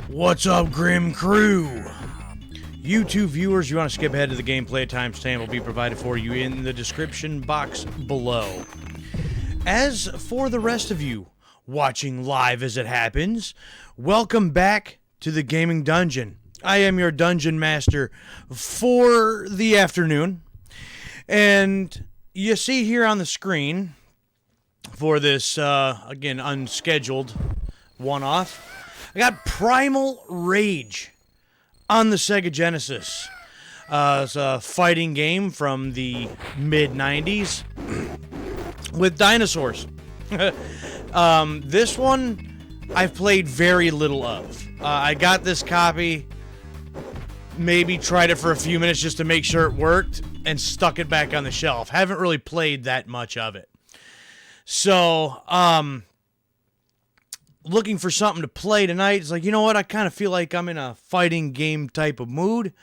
What's up, Grim Crew? YouTube viewers, you want to skip ahead to the gameplay timestamp will be provided for you in the description box below. As for the rest of you watching live as it happens, welcome back to the Gaming Dungeon. I am your Dungeon Master for the afternoon, and you see here on the screen for this, again, unscheduled one-off, I got Primal Rage on the Sega Genesis. It's a fighting game from the mid-90s with dinosaurs. This one I've played very little of. I got this copy, maybe tried it for a few minutes just to make sure it worked, and stuck it back on the shelf. Haven't really played that much of it. So, looking for something to play tonight. It's like, you know what? I kind of feel like I'm in a fighting game type of mood.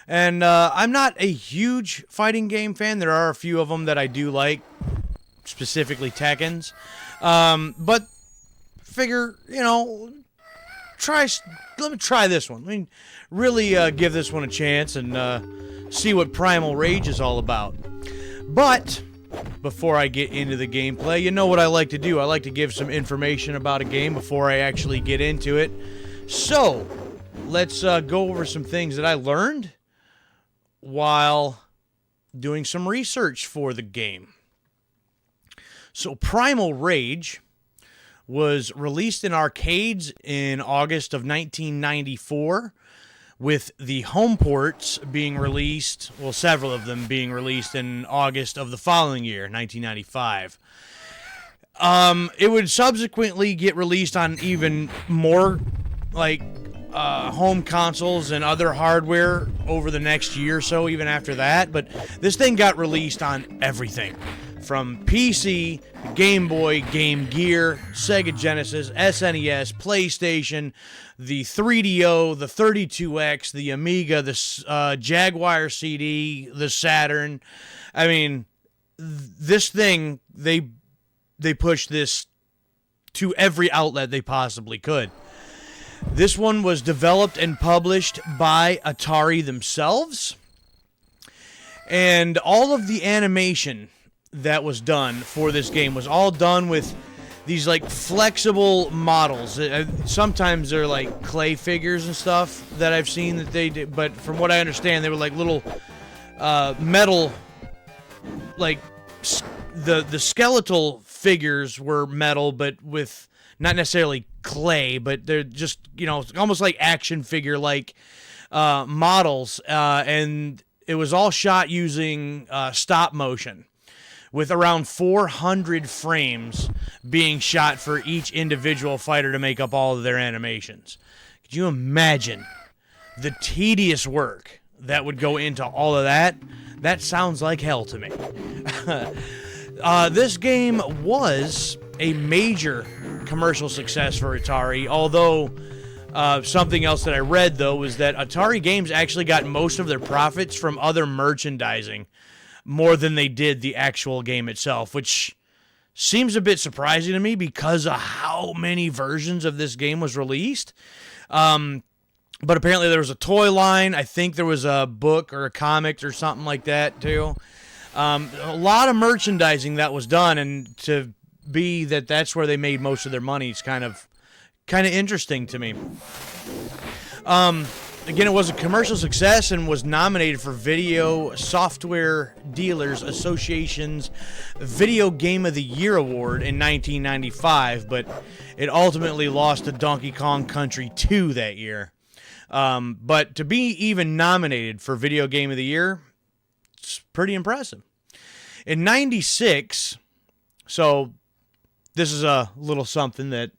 And I'm not a huge fighting game fan. There are a few of them that I do like, specifically Tekken's. But figure, you know, let me try this one. I mean, really give this one a chance and see what Primal Rage is all about. But before I get into the gameplay, you know what I like to do. I like to give some information about a game before I actually get into it. So, let's go over some things that I learned while doing some research for the game. So, Primal Rage was released in arcades in August of 1994, with the home ports being released, well, several of them being released in August of the following year, 1995. It would subsequently get released on even more, like, home consoles and other hardware over the next year or so, even after that. But this thing got released on everything, from PC, Game Boy, Game Gear, Sega Genesis, SNES, PlayStation, the 3DO, the 32X, the Amiga, the Jaguar CD, the Saturn. I mean, this thing, they pushed this to every outlet they possibly could. This one was developed and published by Atari themselves, and all of the animation that was done for this game was all done with these like flexible models. Sometimes they're like clay figures and stuff that I've seen that they did, but from what I understand, they were like little metal, like the skeletal figures were metal, but with not necessarily clay, but they're just, you know, almost like action figure like models, and it was all shot using stop motion, with around 400 frames being shot for each individual fighter to make up all of their animations. Could you imagine the tedious work that would go into all of that? That sounds like hell to me. This game was a major commercial success for Atari, although something else that I read, though, was that Atari Games actually got most of their profits from other merchandising, more than they did the actual game itself, which seems a bit surprising to me because of how many versions of this game was released. But apparently there was a toy line. I think there was a book or a comic or something like that too. A lot of merchandising that was done, and to be that's where they made most of their money is kind of interesting to me. Again, it was a commercial success and was nominated for Video Software Dealers Association's Video Game of the Year Award in 1995, but it ultimately lost to Donkey Kong Country 2 that year. But to be even nominated for Video Game of the Year, it's pretty impressive. In 96, so this is a little something that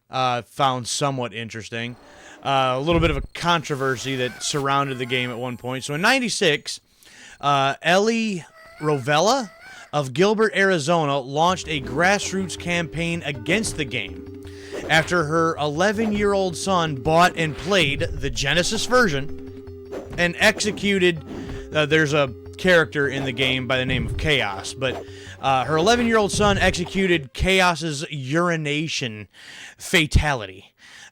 I found somewhat interesting. A little bit of a controversy that surrounded the game at one point. So in 96, Ellie Rovella of Gilbert, Arizona, launched a grassroots campaign against the game after her 11-year-old son bought and played the Genesis version and executed, there's a character in the game by the name of Chaos, but her 11-year-old son executed Chaos's urination fatality.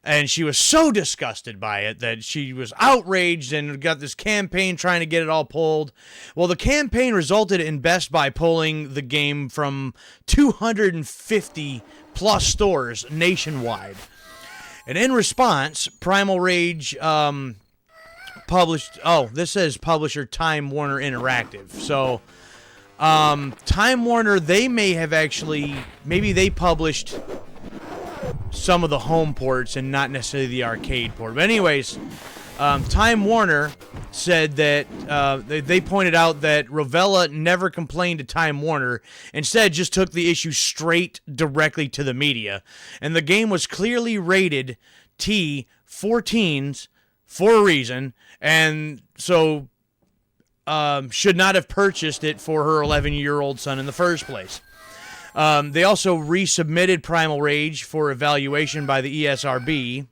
And she was so disgusted by it that she was outraged and got this campaign trying to get it all pulled. Well, the campaign resulted in Best Buy pulling the game from 250 plus stores nationwide. And in response, Primal Rage published... Oh, this says publisher Time Warner Interactive. So, Time Warner, they may have actually... Maybe they published some of the home ports and not necessarily the arcade port. But anyways, Time Warner said that they pointed out that Rovella never complained to Time Warner, instead just took the issue straight directly to the media. And the game was clearly rated T for teens for a reason, and so should not have purchased it for her 11-year-old son in the first place. They also resubmitted Primal Rage for evaluation by the ESRB,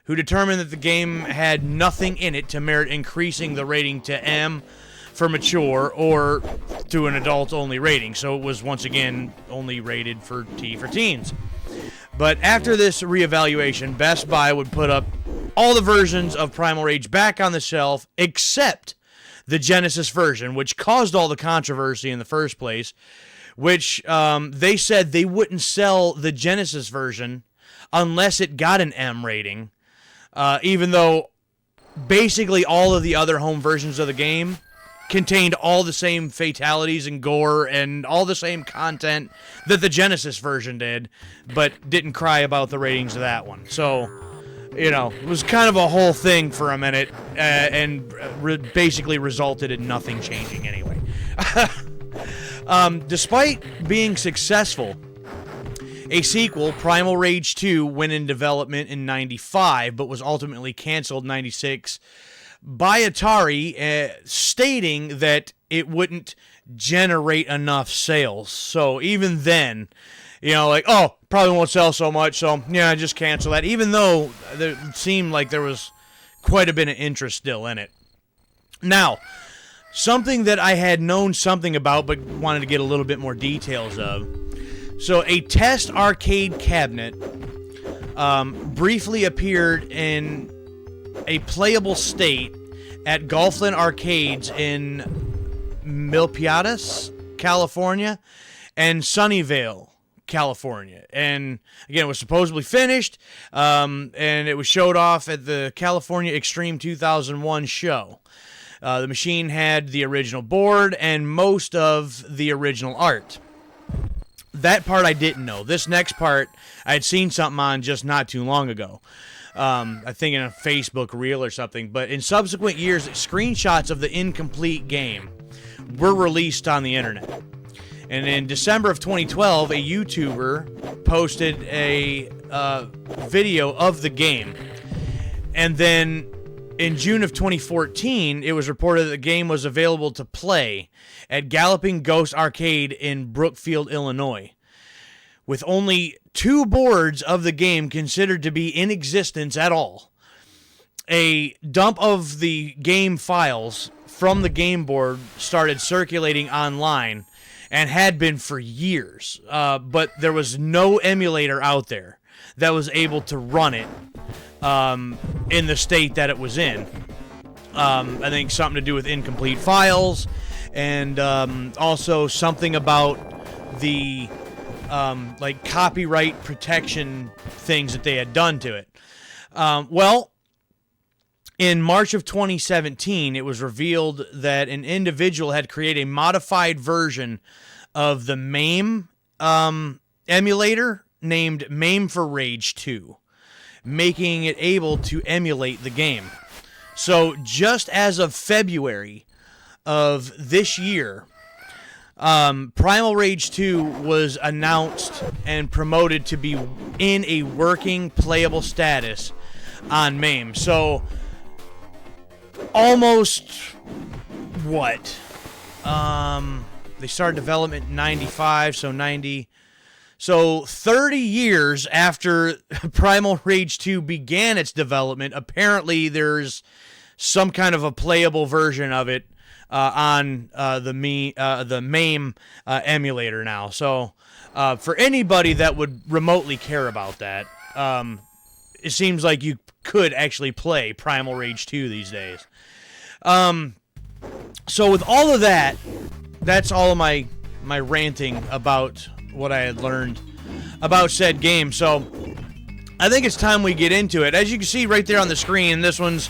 who determined that the game had nothing in it to merit increasing the rating to M for mature or to an adult-only rating. So it was, once again, only rated for T for teens. But after this reevaluation, Best Buy would put up all the versions of Primal Rage back on the shelf except the Genesis version, which caused all the controversy in the first place, which they said they wouldn't sell the Genesis version unless it got an M rating, even though basically all of the other home versions of the game contained all the same fatalities and gore and all the same content that the Genesis version did, but didn't cry about the ratings of that one. So, you know, it was kind of a whole thing for a minute, and basically resulted in nothing changing anyway. Despite being successful, a sequel, Primal Rage 2, went in development in 95, but was ultimately canceled in 96 by Atari, stating that it wouldn't generate enough sales. So even then, you know, like, oh, probably won't sell so much, so yeah, just cancel that. Even though it seemed like there was quite a bit of interest still in it. Now, something that I had known something about but wanted to get a little bit more details of. So a test arcade cabinet briefly appeared in a playable state at Gulfland Arcades in Milpitas, California, and Sunnyvale, California. And again, it was supposedly finished, and it was showed off at the California Extreme 2001 show. The machine had the original board and most of the original art. That part I didn't know. This next part I had seen something on just not too long ago. I think in a Facebook reel or something. But in subsequent years, screenshots of the incomplete game were released on the internet. And in December of 2012, a YouTuber posted a video of the game. And then in June of 2014, it was reported that the game was available to play at Galloping Ghost Arcade in Brookfield, Illinois, with only 2 boards of the game considered to be in existence at all. A dump of the game files from the game board started circulating online and had been for years, but there was no emulator out there that was able to run it in the state that it was in. I think something to do with incomplete files, and also something about the like copyright protection things that they had done to it. Well, in March of 2017, it was revealed that an individual had created a modified version of the MAME emulator named MAME for Rage 2, making it able to emulate the game. So just as of February of this year, Primal Rage 2 was announced and promoted to be in a working playable status on MAME. So almost what? They started development in 95, so 90. So 30 years after Primal Rage 2 began its development, apparently there's some kind of a playable version of it on the MAME emulator now. So for anybody that would remotely care about that, it seems like you could actually play Primal Rage 2 these days. So with all of that, that's all of my ranting about what I had learned about said game. So I think it's time we get into it. As you can see right there on the screen, this one's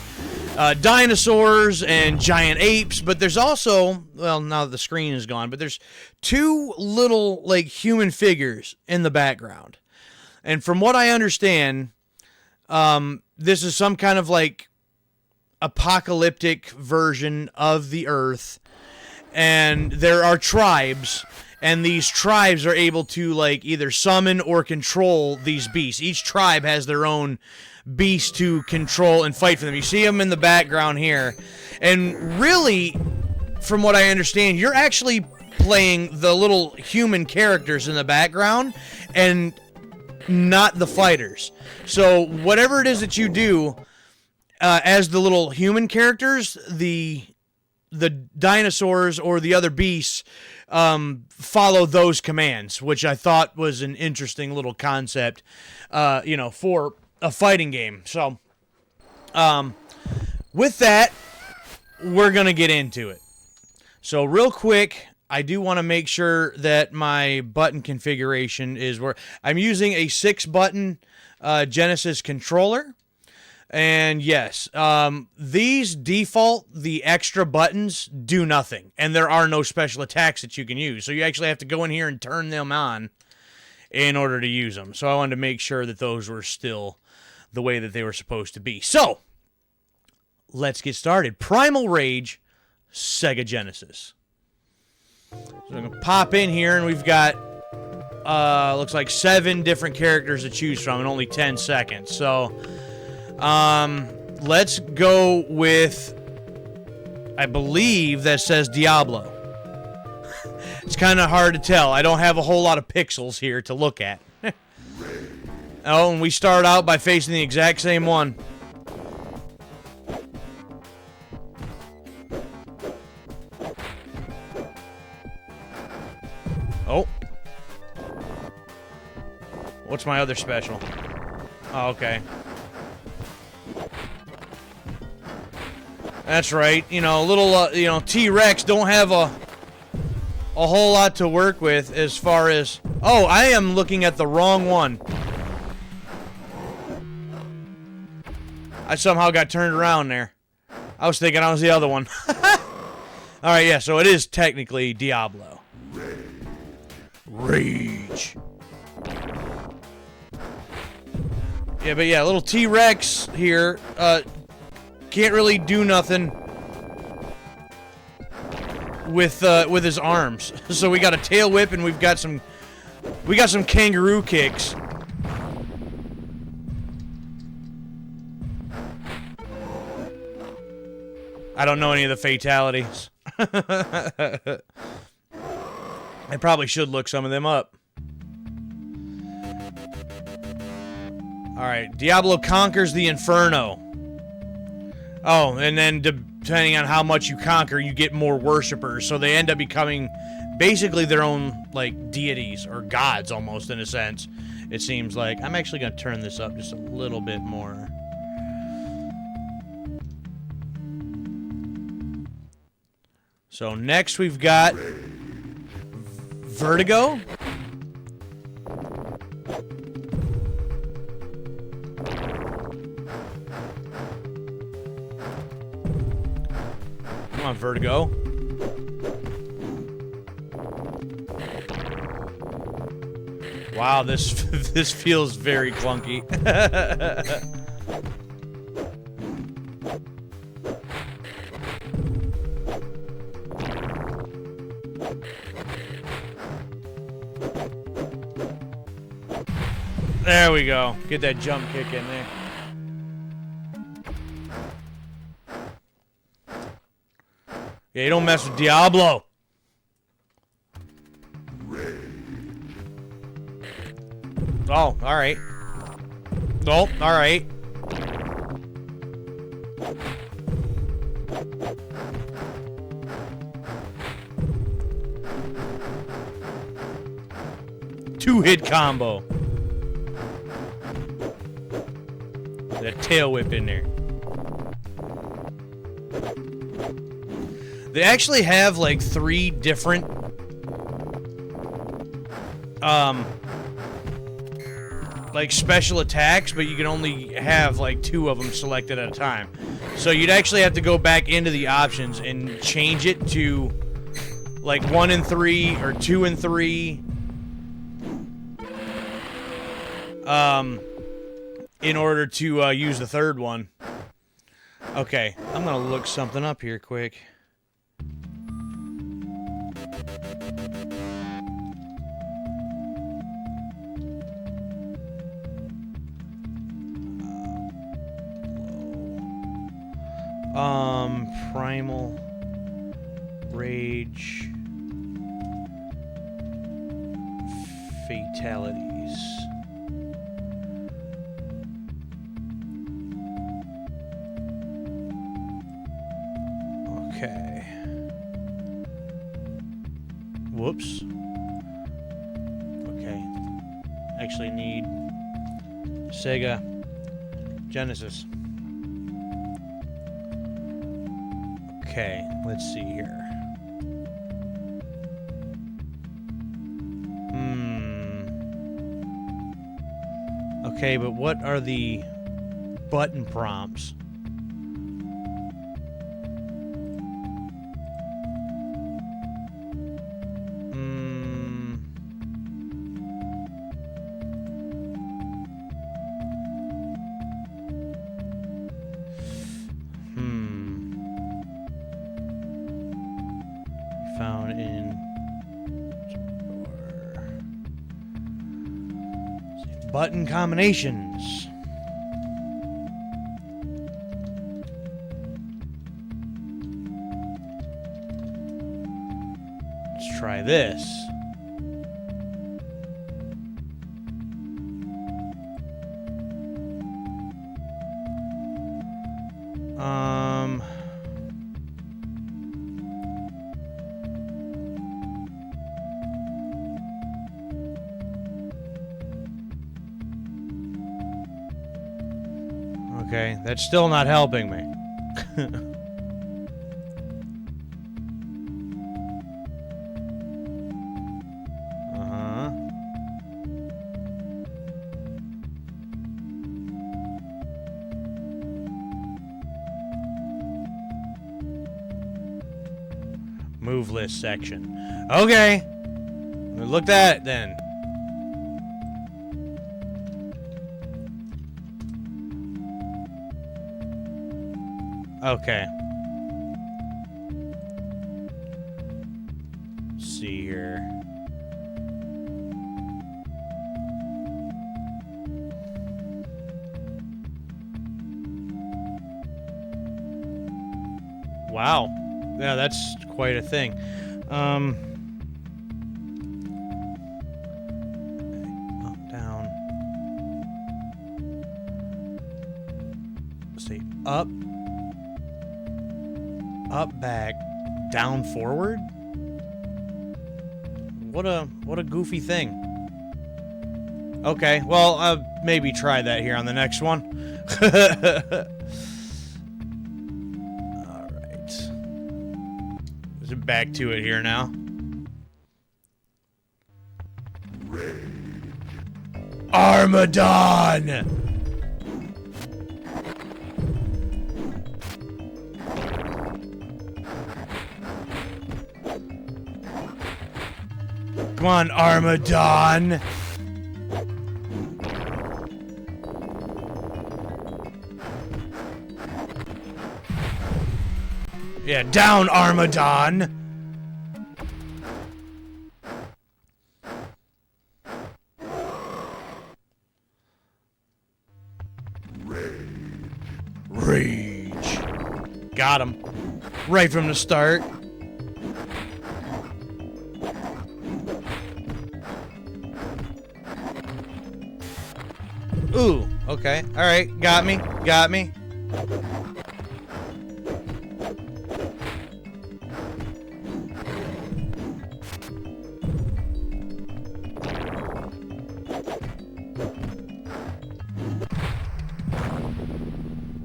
dinosaurs and giant apes, but there's also, well, now that the screen is gone, but there's two little, like, human figures in the background. And from what I understand, this is some kind of, like, apocalyptic version of the Earth, and there are tribes, and these tribes are able to, like, either summon or control these beasts. Each tribe has their own beast to control and fight for them. You see them in the background here, and really, from what I understand, you're actually playing the little human characters in the background and not the fighters. So whatever it is that you do as the little human characters, the dinosaurs or the other beasts follow those commands, which I thought was an interesting little concept, for a fighting game. So, with that, we're going to get into it. So, real quick, I do want to make sure that my button configuration is where I'm using a 6-button Genesis controller. And yes, these default, the extra buttons do nothing, and there are no special attacks that you can use. So you actually have to go in here and turn them on in order to use them. So I wanted to make sure that those were still the way that they were supposed to be. So let's get started. Primal Rage, Sega Genesis. So I'm going to pop in here, and we've got, looks like 7 different characters to choose from in only 10 seconds. So let's go with, I believe that says Diablo. It's kind of hard to tell. I don't have a whole lot of pixels here to look at. Oh, and we start out by facing the exact same one. Oh. What's my other special? Oh, okay. That's right. Little, T-Rex don't have a whole lot to work with as far as... Oh, I am looking at the wrong one. I somehow got turned around there. I was thinking I was the other one. Alright, yeah, so it is technically Diablo. Rage. Yeah, but yeah, little T-Rex here, can't really do nothing with his arms. So we got a tail whip, and we got some kangaroo kicks. I don't know any of the fatalities. I probably should look some of them up. Alright, Diablo conquers the Inferno. Oh, and then depending on how much you conquer, you get more worshippers. So they end up becoming basically their own, like, deities, or gods almost, in a sense, it seems like. I'm actually going to turn this up just a little bit more. So next we've got Vertigo. Come on, Vertigo. Wow, this feels very clunky. There we go. Get that jump kick in there. Yeah, you don't mess with Diablo. Oh, alright. Oh, alright. two-hit combo. That tail whip in there. They actually have like 3 different like special attacks, but you can only have like 2 of them selected at a time. So you'd actually have to go back into the options and change it to like 1 and 3 or 2 and 3. In order to use the 3rd one. Okay, I'm gonna look something up here quick. Primal Rage fatalities. Okay. Whoops. Okay. Actually need Sega Genesis. Okay, let's see here. Okay, but what are the button prompts? Found in button combinations. Let's try this. Okay, that's still not helping me. Move list section. Okay. We looked at it then. Okay. Let's see here. Wow. Yeah, that's quite a thing. Up, down. Let's see. Up. Up, back, down, forward? What a goofy thing. Okay, well, I'll maybe try that here on the next one. Alright. Is it back to it here now? Armadon! Come on, Armadon! Yeah, down, Armadon! Rage. Got him. Right from the start. Ooh, okay. Alright, got me. Got me.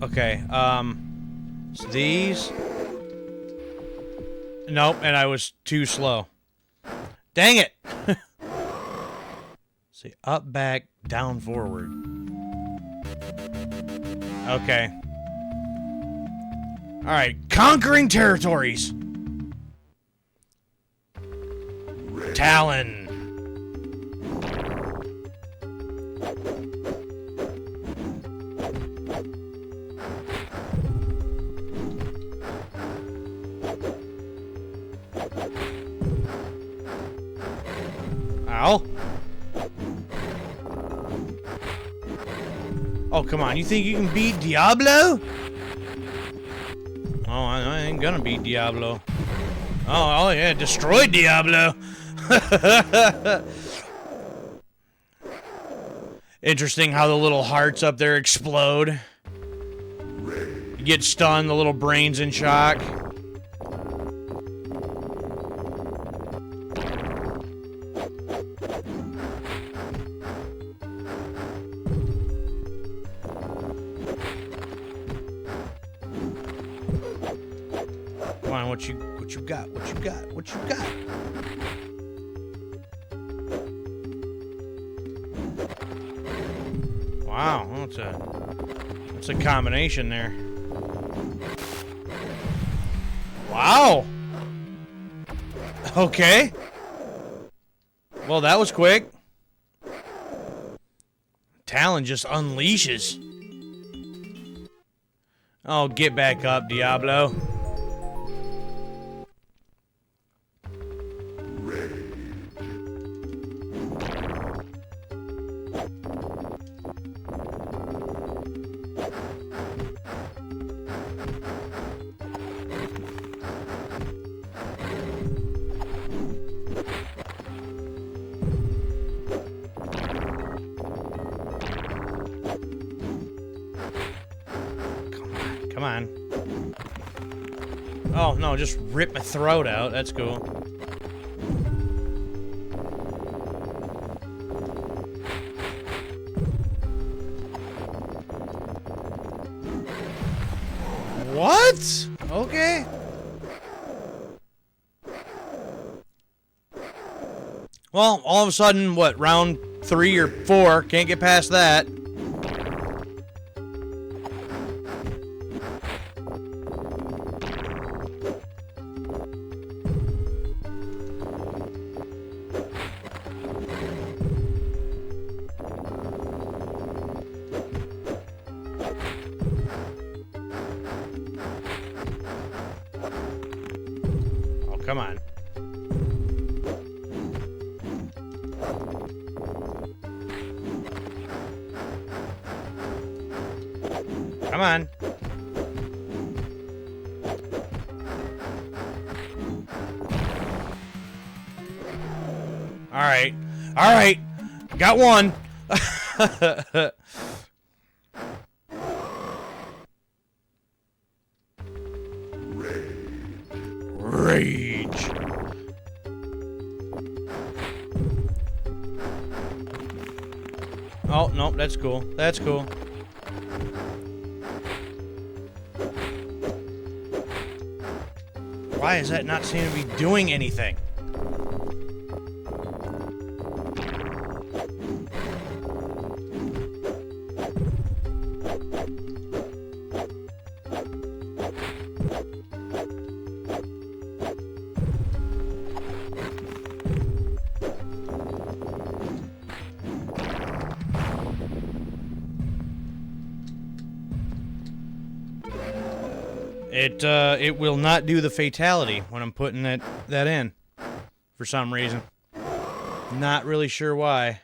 Okay, so these. Nope, and I was too slow. Dang it! See, up, back, down, forward. Okay. Alright, conquering territories! Talon. Ow. Oh, come on. You think you can beat Diablo? Oh, I ain't gonna beat Diablo. Oh yeah, destroy Diablo. Interesting how the little hearts up there explode. You get stunned, the little brain's in shock. Come on, what you got? What you got? What you got? Wow, that's a combination there. Wow. Okay. Well, that was quick. Talon just unleashes. Oh, get back up, Diablo. Come on. Oh, no, just rip my throat out. That's cool. What? Okay. Well, all of a sudden, what, round 3 or 4? Can't get past that. Come on. Come on. All right. All right. Got one. Rage. Oh, no, that's cool. That's cool. Why is that not seem to be doing anything? It will not do the fatality when I'm putting that in for some reason. Not really sure why.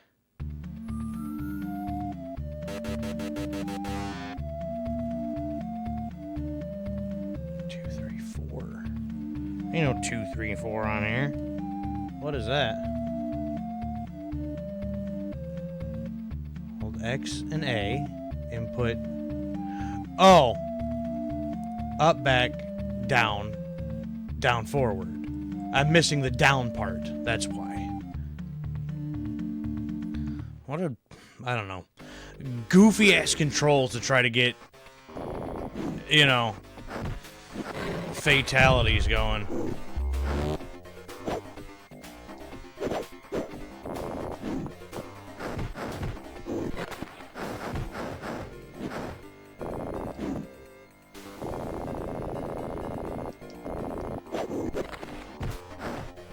Two, three, four. You know, 2, 3, 4 on here. What is that? Hold X and A. Input. Oh. Up, back, down, down, forward. I'm missing the down part. That's why. What a, I don't know, goofy ass controls to try to get you know, fatalities going.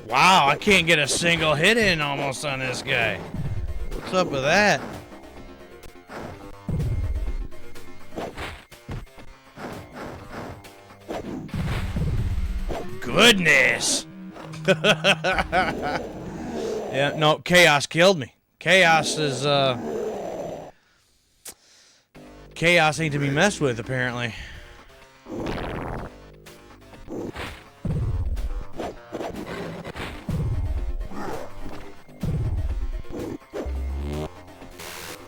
Wow, I can't get a single hit in almost on this guy. What's up with that? Goodness. Yeah, no, Chaos killed me. Chaos is, Chaos ain't to be messed with, apparently.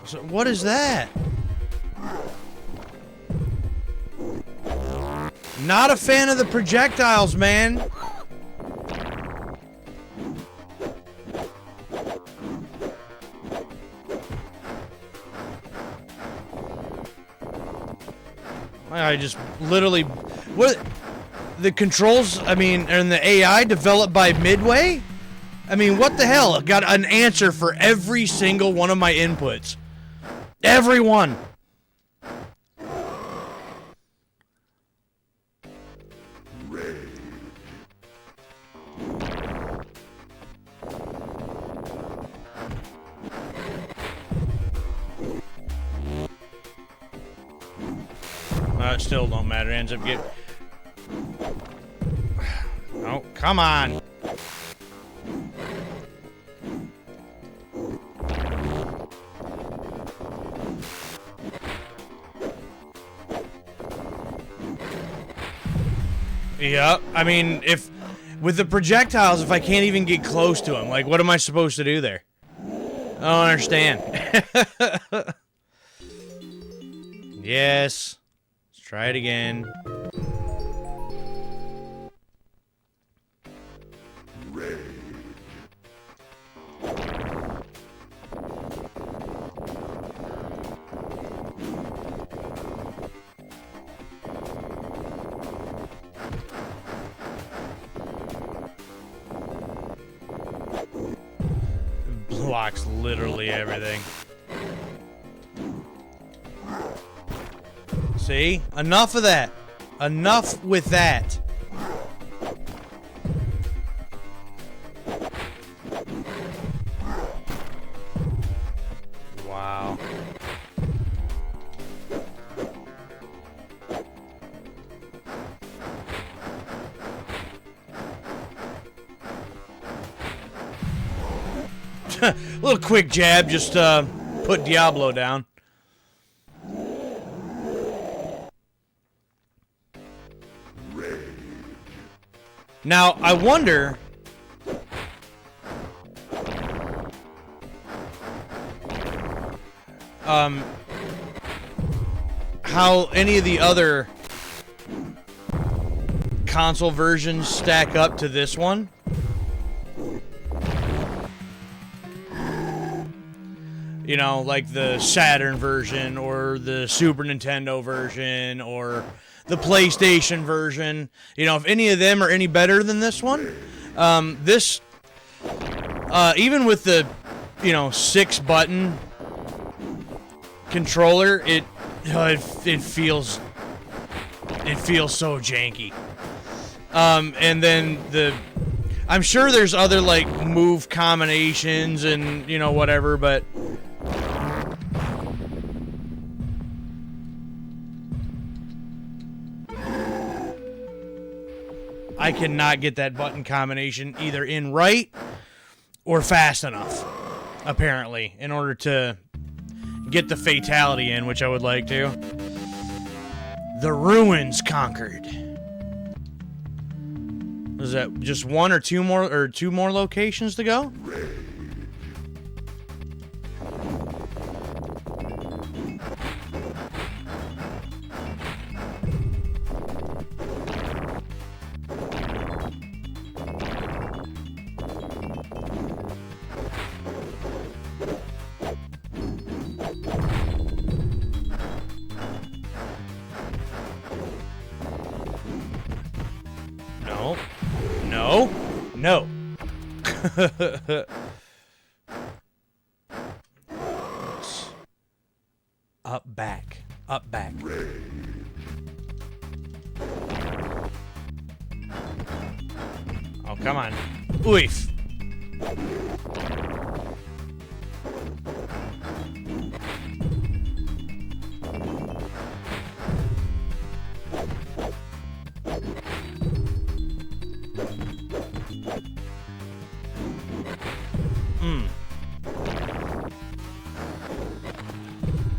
So, what is that? Not a fan of the projectiles, man. I just literally... What? The controls, I mean, and the AI developed by Midway? I mean, what the hell? I got an answer for every single one of my inputs. Every one. It still don't matter. It ends up getting... Oh, come on. Yep. I mean, if... With the projectiles, if I can't even get close to them, like, what am I supposed to do there? I don't understand. Yes. Try it again. Blocks literally everything. See? Enough of that. Enough with that. Wow. A little quick jab, just put Diablo down. Now, I wonder... how any of the other console versions stack up to this one. You know, like the Saturn version, or the Super Nintendo version, or the PlayStation version. You know, if any of them are any better than this one. This, even with the, you know, 6-button controller, it feels so janky. And then I'm sure there's other, like, move combinations and, you know, whatever, but I cannot get that button combination either in right or fast enough, apparently, in order to get the fatality in, which I would like to. The ruins conquered. Is that just one or two more locations to go? Up, back. Up, back. Oh, come on. Oof.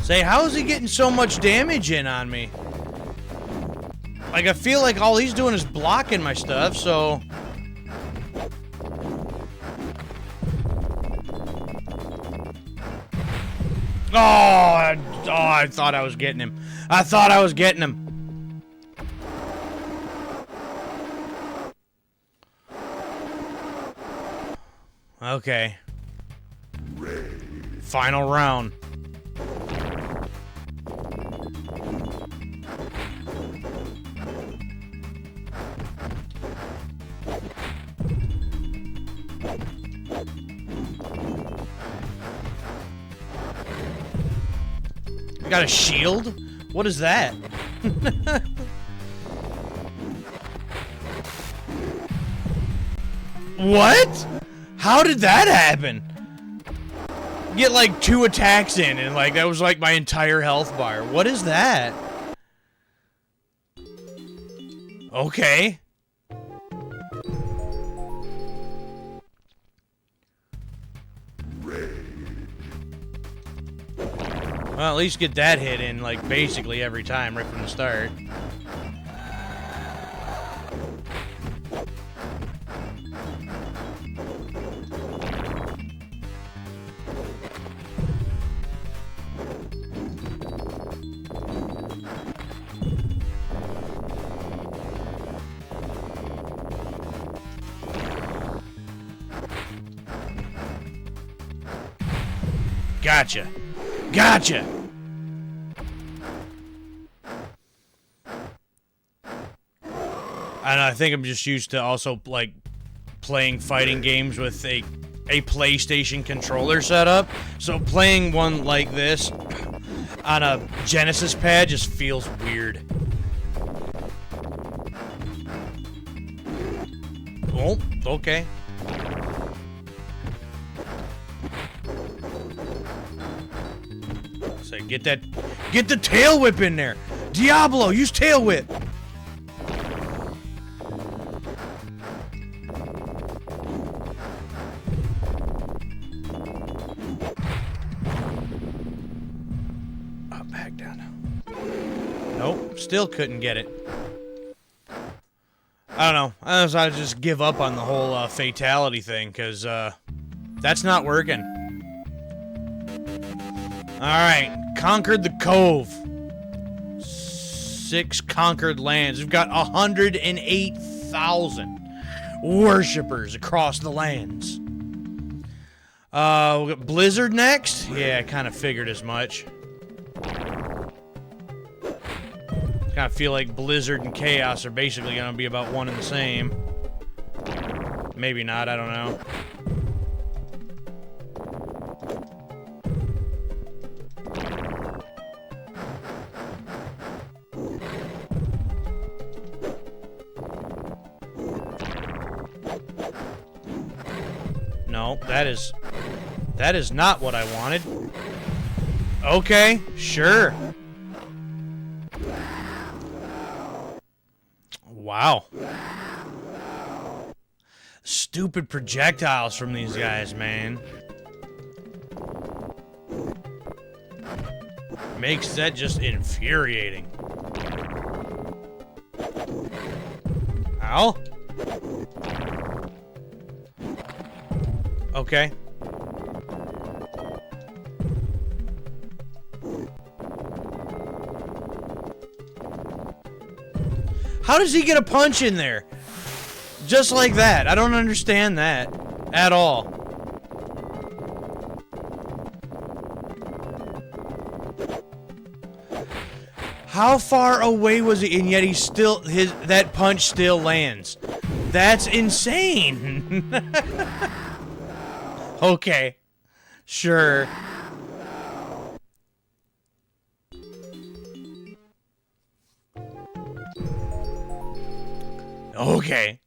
Say, how is he getting so much damage in on me? Like, I feel like all he's doing is blocking my stuff, so... I thought I was getting him. I thought I was getting him. Okay. Final round. I got a shield? What is that? What? How did that happen? Get like 2 attacks in and like that was like my entire health bar. What is that? Okay. Well, at least get that hit in, like, basically every time, right from the start. Gotcha. Gotcha! And I think I'm just used to also, like, playing fighting games with a PlayStation controller setup. So playing one like this on a Genesis pad just feels weird. Oh, okay. So get the tail whip in there. Diablo, use tail whip. Up, back down. Nope, still couldn't get it. I don't know. I just give up on the whole fatality thing because that's not working. Alright, conquered the cove. 6 conquered lands. We've got 108,000 worshippers across the lands. We got Blizzard next? Yeah, I kind of figured as much. Kind of feel like Blizzard and Chaos are basically going to be about one and the same. Maybe not, I don't know. No, that is not what I wanted. Okay, sure. Wow. Stupid projectiles from these guys, man. Makes that just infuriating. Ow. Okay. How does he get a punch in there? Just like that. I don't understand that at all. How far away was he? And yet he still, that punch still lands. That's insane. Okay. Sure. Okay.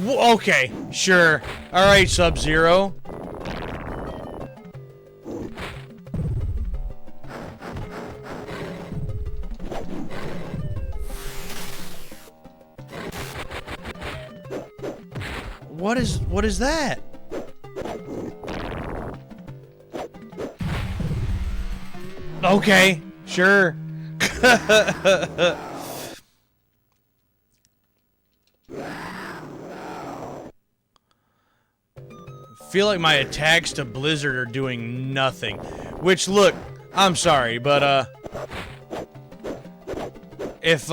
Okay, sure. Alright, Sub-Zero. What is that? Okay, sure. Feel like my attacks to Blizzard are doing nothing. Which, look, I'm sorry, but, if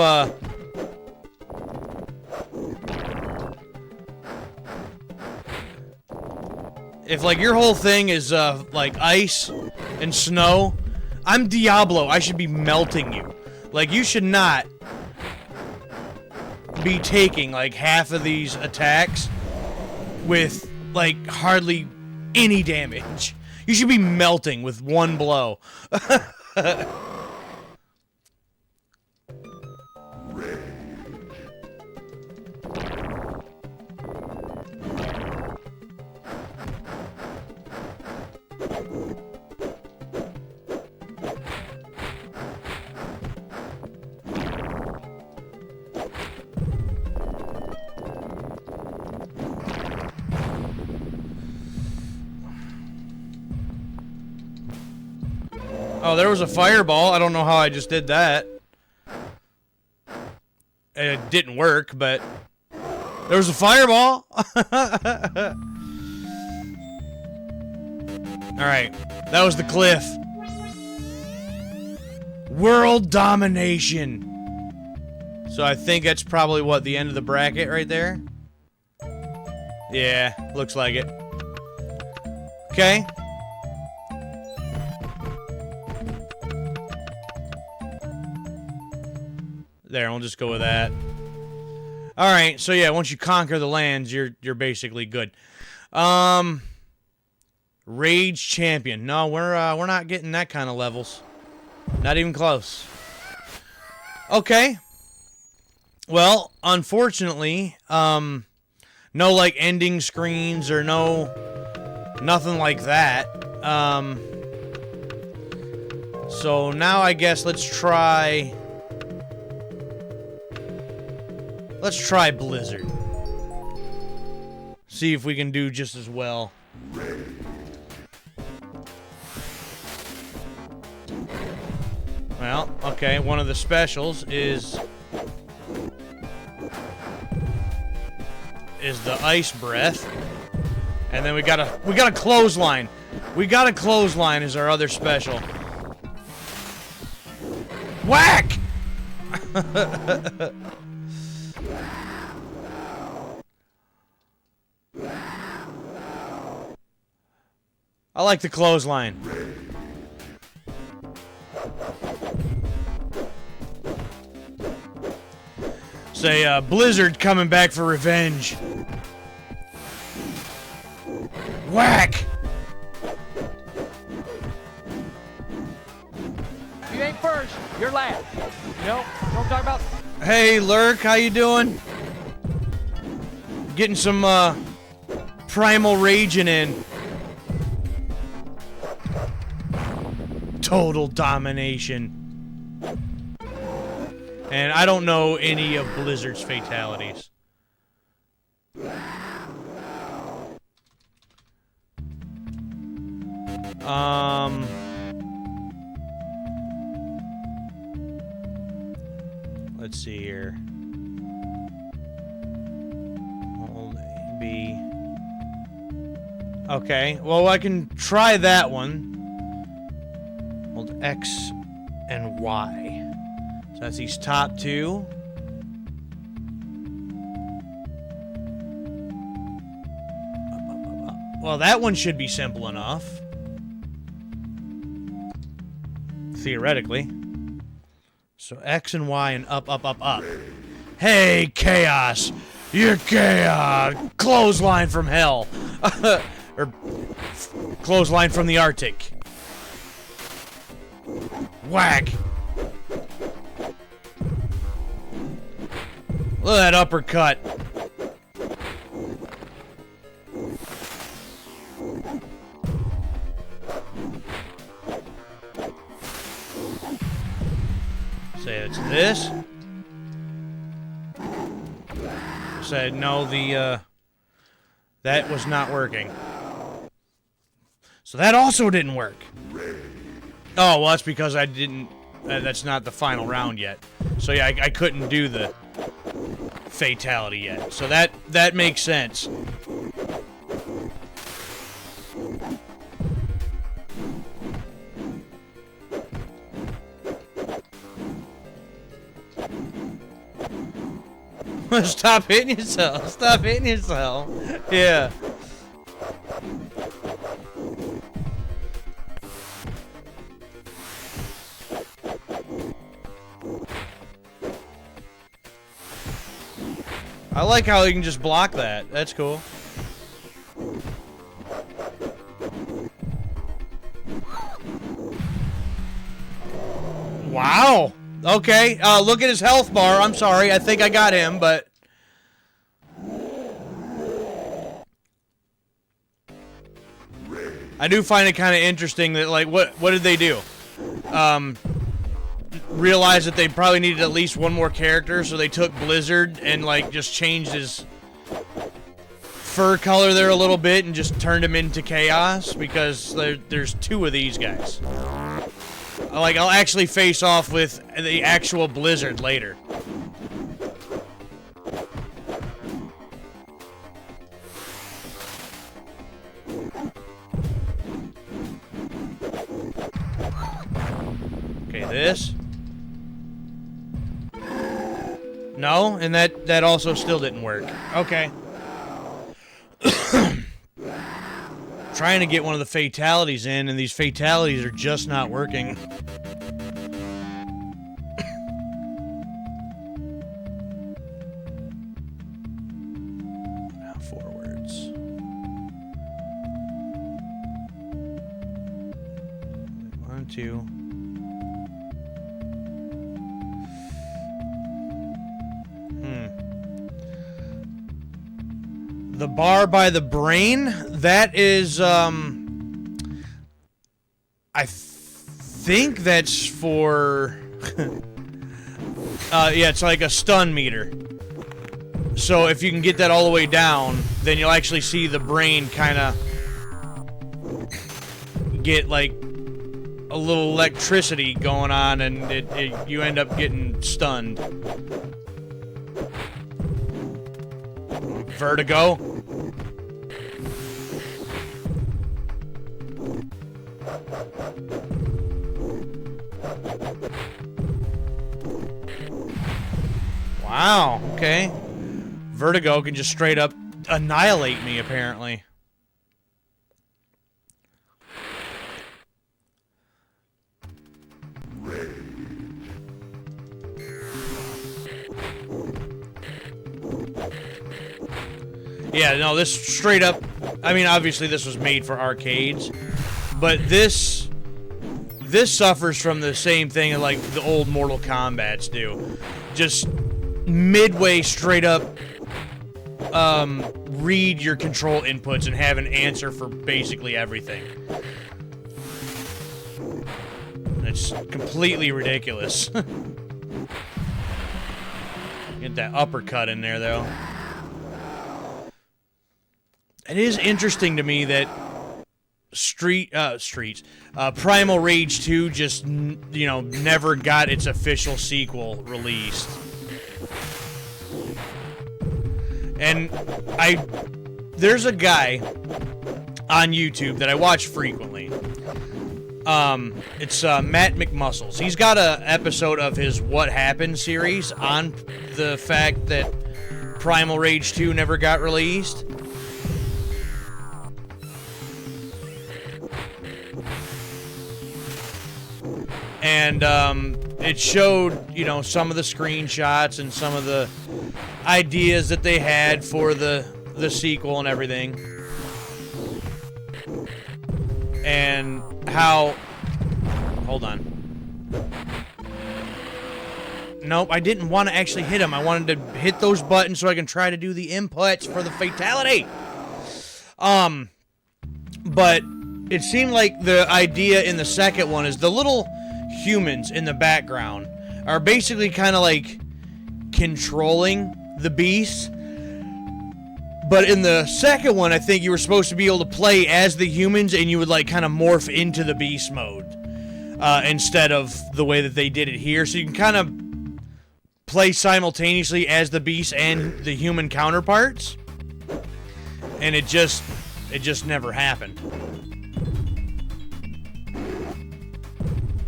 like, your whole thing is, like, ice and snow, I'm Diablo. I should be melting you. Like, you should not be taking, like, half of these attacks with, like, hardly any damage. You should be melting with one blow. Oh, there was a fireball. I don't know how I just did that. It didn't work, but there was a fireball. Alright, that was the cliff. World domination. So I think that's probably, what, the end of the bracket right there? Yeah, looks like it. Okay. There, we'll just go with that. Alright, so yeah, once you conquer the lands, you're basically good. Rage champion. No, we're not getting that kind of levels. Not even close. Okay. Well, unfortunately, no, like, ending screens or nothing like that. So now I guess let's try Blizzard. See if we can do just as well. Well, okay, one of the specials is the ice breath. And then we got a clothesline. We got a clothesline as our other special. Whack! I like the clothesline. Say, Blizzard coming back for revenge. Whack! If you ain't first, you're last. You know, don't talk about... Hey, Lurk, how you doing? Getting some, Primal Raging in. Total domination. And I don't know any of Blizzard's fatalities. Let's see here. Hold A, B. Okay, well, I can try that one. Hold X and Y. So that's these top two. Well, that one should be simple enough. theoretically. So X and Y and up, up, up, up. Hey, Chaos! You're Chaos! Clothesline from hell! Or clothesline from the Arctic. Whack! Look at that uppercut. Say it's this. Said no, that was not working. So that also didn't work. Oh, well, that's because I didn't. That's not the final round yet. So yeah, I couldn't do the fatality yet. So that makes sense. Stop hitting yourself. Stop hitting yourself. Yeah. I like how you can just block that. That's cool. Wow. Okay. Look at his health bar. I'm sorry. I think I got him, but... I do find it kind of interesting that, like, what did they do? Realized that they probably needed at least one more character, so they took Blizzard and, like, just changed his fur color there a little bit and just turned him into Chaos, because there's two of these guys. Like, I'll actually face off with the actual Blizzard later. Okay, this. No, and that also still didn't work. Okay. Trying to get one of the fatalities in, and these fatalities are just not working. Now forwards. One, two. The bar by the brain, that is, I think that's for, yeah, it's like a stun meter. So if you can get that all the way down, then you'll actually see the brain kind of get, like, a little electricity going on, and you end up getting stunned. Vertigo. Wow, okay. Vertigo can just straight up annihilate me, apparently. Yeah, no, this straight up... I mean, obviously this was made for arcades, but this suffers from the same thing that, like, the old Mortal Kombats do. Just midway straight up read your control inputs and have an answer for basically everything. It's completely ridiculous. Get that uppercut in there, though. It is interesting to me that Primal Rage 2 just, you know, never got its official sequel released. And there's a guy on YouTube that I watch frequently. It's Matt McMuscles. He's got an episode of his What Happened series on the fact that Primal Rage 2 never got released. And it showed, you know, some of the screenshots and some of the ideas that they had for the sequel and everything. And how... Hold on. Nope, I didn't want to actually hit him. I wanted to hit those buttons so I can try to do the inputs for the fatality. But it seemed like the idea in the second one is the little humans in the background are basically kind of like controlling the beast. But in the second one, I think you were supposed to be able to play as the humans and you would like kind of morph into the beast mode instead of the way that they did it here. So you can kind of play simultaneously as the beast and the human counterparts. And it just never happened.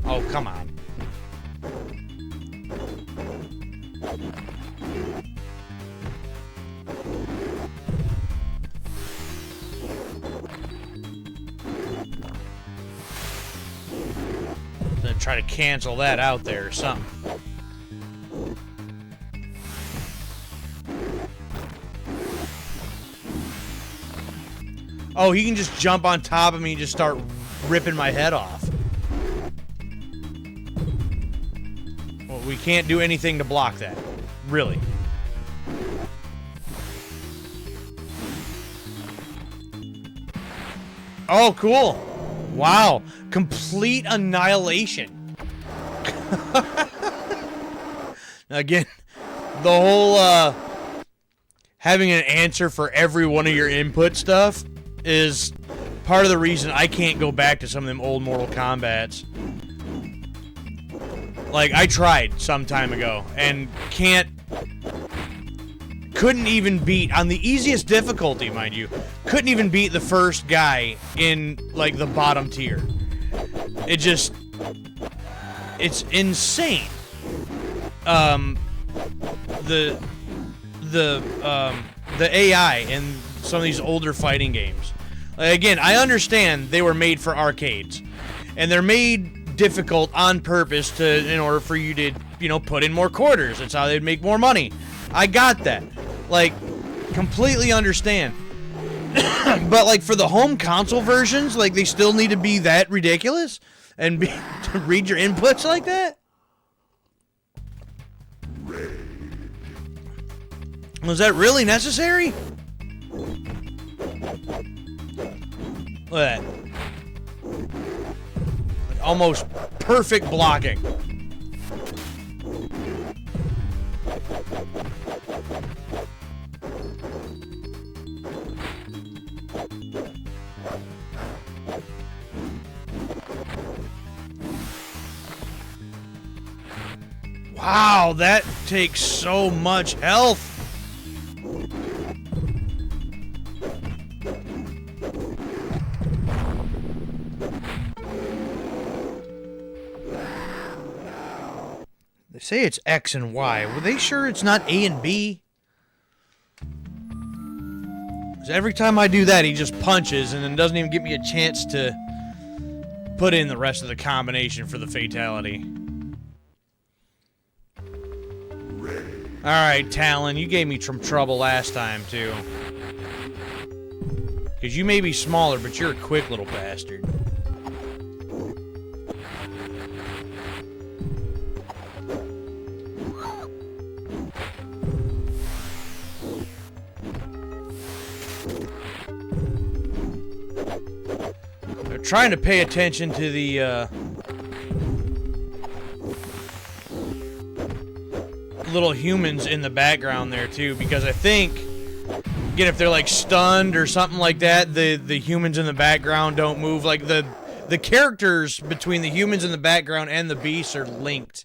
Oh, come on. Gonna try to cancel that out there or something. Oh, he can just jump on top of me and just start ripping my head off. Well, we can't do anything to block that. Really. Oh, cool. Wow. Complete annihilation. Again, the whole, having an answer for every one of your input stuff is part of the reason I can't go back to some of them old Mortal Kombats. Like, I tried some time ago, and couldn't even beat, on the easiest difficulty, mind you, couldn't even beat the first guy in, like, the bottom tier. It's insane. The AI in some of these older fighting games. Again, I understand they were made for arcades, and they're made difficult on purpose in order for you to, you know, put in more quarters. That's how they'd make more money. I got that. Like, completely understand. But, like, for the home console versions, like, they still need to be that ridiculous and to read your inputs like that? Was that really necessary? Look at that. Almost perfect blocking. Wow, that takes so much health. They say it's X and Y. Were they sure it's not A and B? 'Cause every time I do that, he just punches and then doesn't even give me a chance to put in the rest of the combination for the fatality. Alright, Talon, you gave me some trouble last time, too. Because you may be smaller, but you're a quick little bastard. They're trying to pay attention to the, little humans in the background there too, because I think, again, if they're like stunned or something like that, the humans in the background don't move. Like the characters between the humans in the background and the beasts are linked.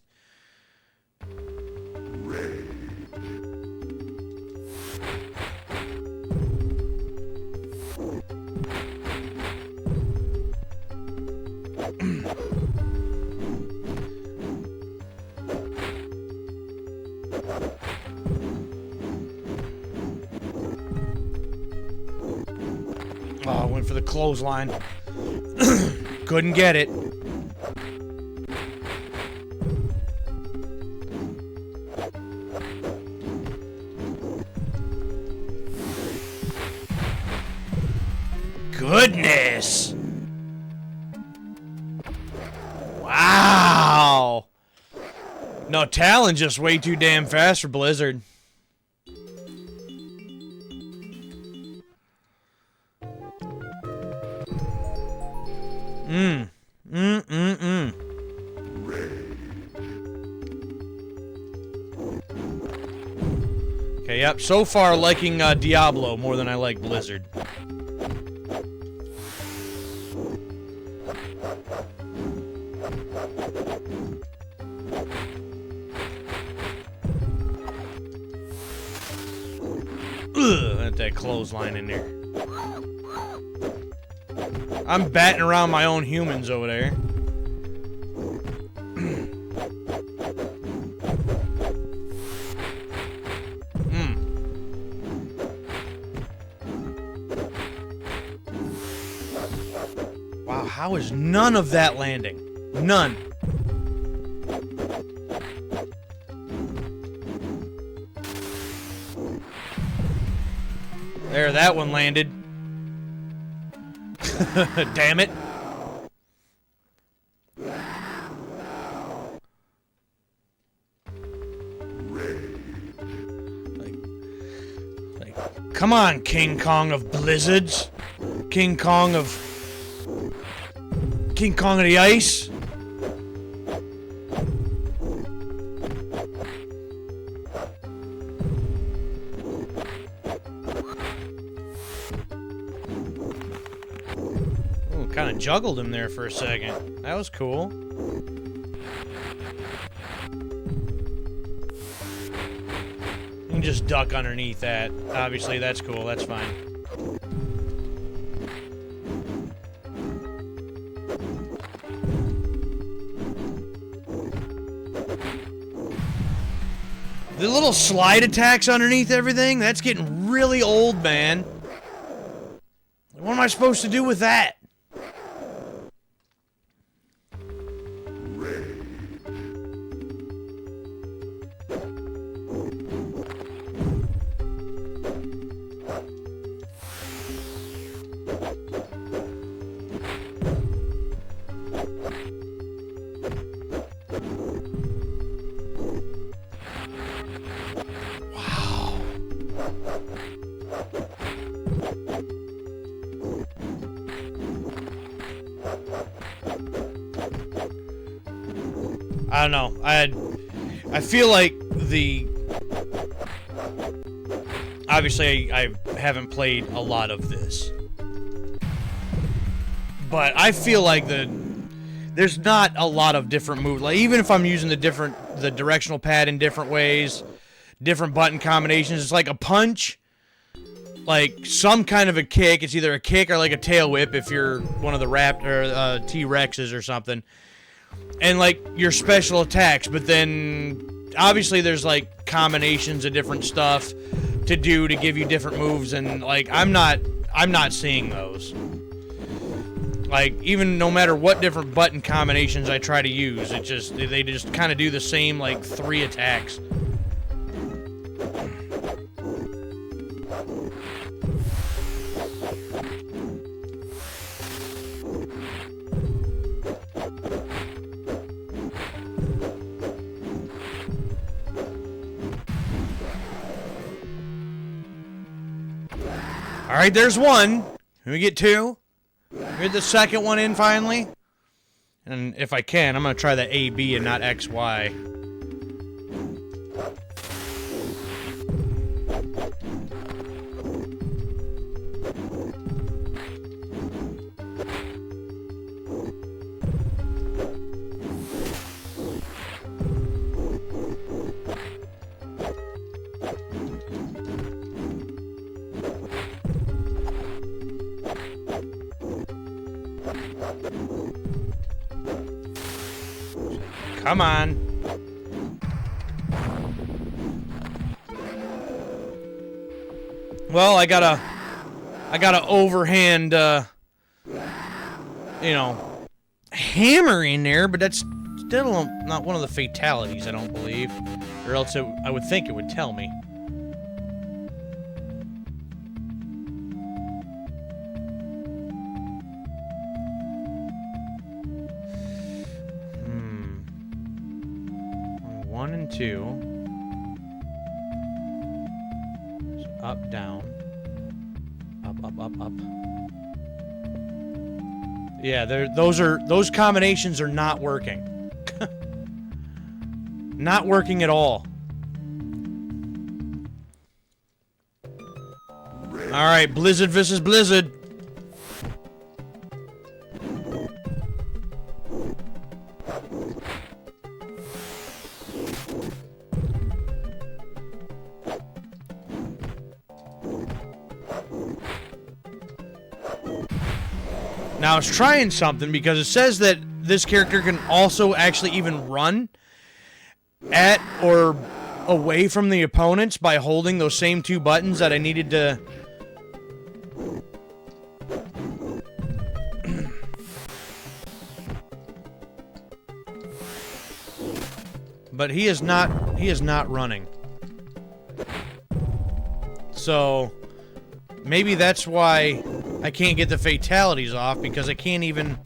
Oh, I went for the clothesline. Couldn't get it. Goodness! Wow! No, Talon's just way too damn fast for Blizzard. Okay, yep. So far, liking Diablo more than I like Blizzard. Ugh, that clothesline in there. I'm batting around my own humans over there. Wow, how is none of that landing? None. There, that one landed. Damn it. Like, come on, King Kong of Blizzards. King Kong of the Ice. Kind of juggled him there for a second. That was cool. You can just duck underneath that. Obviously, that's cool. That's fine. The little slide attacks underneath everything, that's getting really old, man. What am I supposed to do with that? I don't know. I feel like obviously I haven't played a lot of this, but I feel like there's not a lot of different moves. Like, even if I'm using the directional pad in different ways, different button combinations, it's like a punch, like some kind of a kick. It's either a kick or like a tail whip if you're one of the T-Rexes or something. And, like, your special attacks, but then, obviously, there's, like, combinations of different stuff to do to give you different moves, and, like, I'm not seeing those. Like, even no matter what different button combinations I try to use, they just kind of do the same, like, 3 attacks. Alright, there's one. Can we get 2? Get the second one in finally. And if I can, I'm going to try the AB and not XY. Come on. Well, I got a overhand, hammer in there, but that's still not one of the fatalities, I don't believe. Or else I would think it would tell me. One and two. Up, down. Up, up, up, up. Yeah, those combinations are not working. Not working at all. Alright, Blizzard versus Blizzard. Now, I was trying something because it says that this character can also actually even run at or away from the opponents by holding those same two buttons that I needed to... But he is not running. So, maybe that's why I can't get the fatalities off, because I can't even...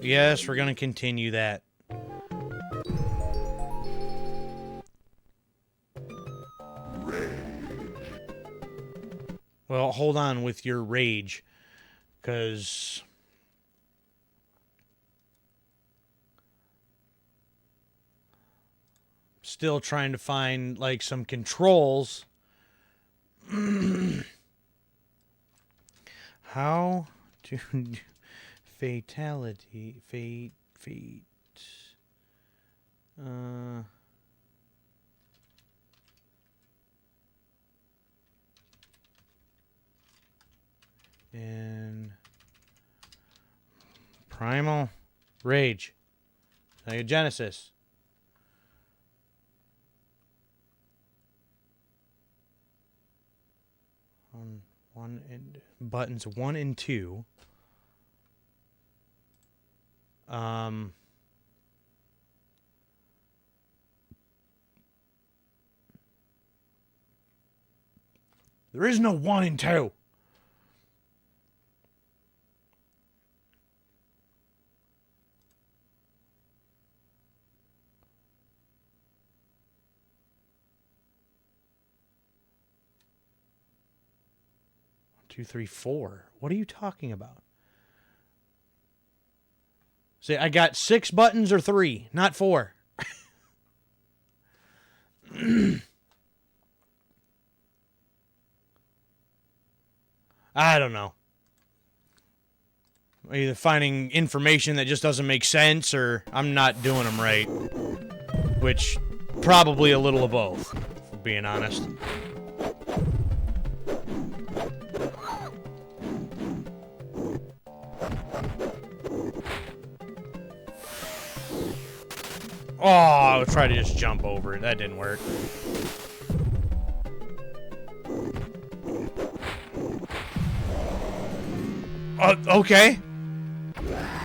Yes, we're gonna continue that. Well, hold on with your rage, because... Still trying to find, like, some controls. How to... Fatality, fate, and Primal Rage, Sega Genesis. One and buttons 1 and 2. There is no 1 and 2. Two, three, 4. What are you talking about? Say, I got 6 buttons or 3, not 4. I don't know. Either finding information that just doesn't make sense, or I'm not doing them right. Which, probably a little of both, for being honest. Oh, I tried to just jump over it. That didn't work. Okay.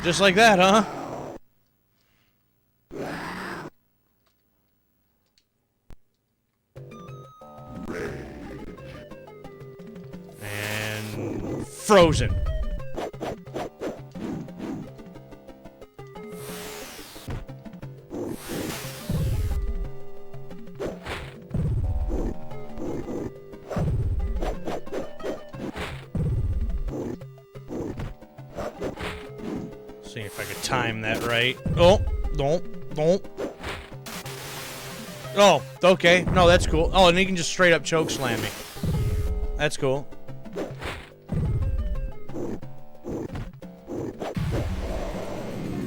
Just like that, huh? And frozen. See if I could time that right. Oh, don't. Oh, okay. No, that's cool. Oh, and he can just straight up choke slam me. That's cool.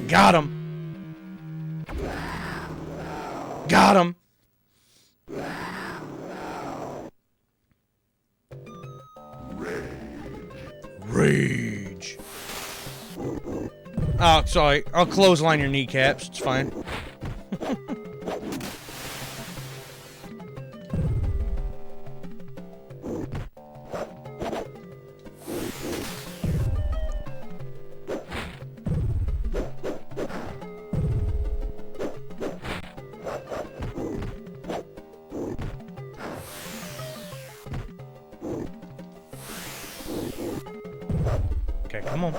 Got him. Got him. Rage. Oh, sorry. I'll clothesline your kneecaps. It's fine. Okay, come on.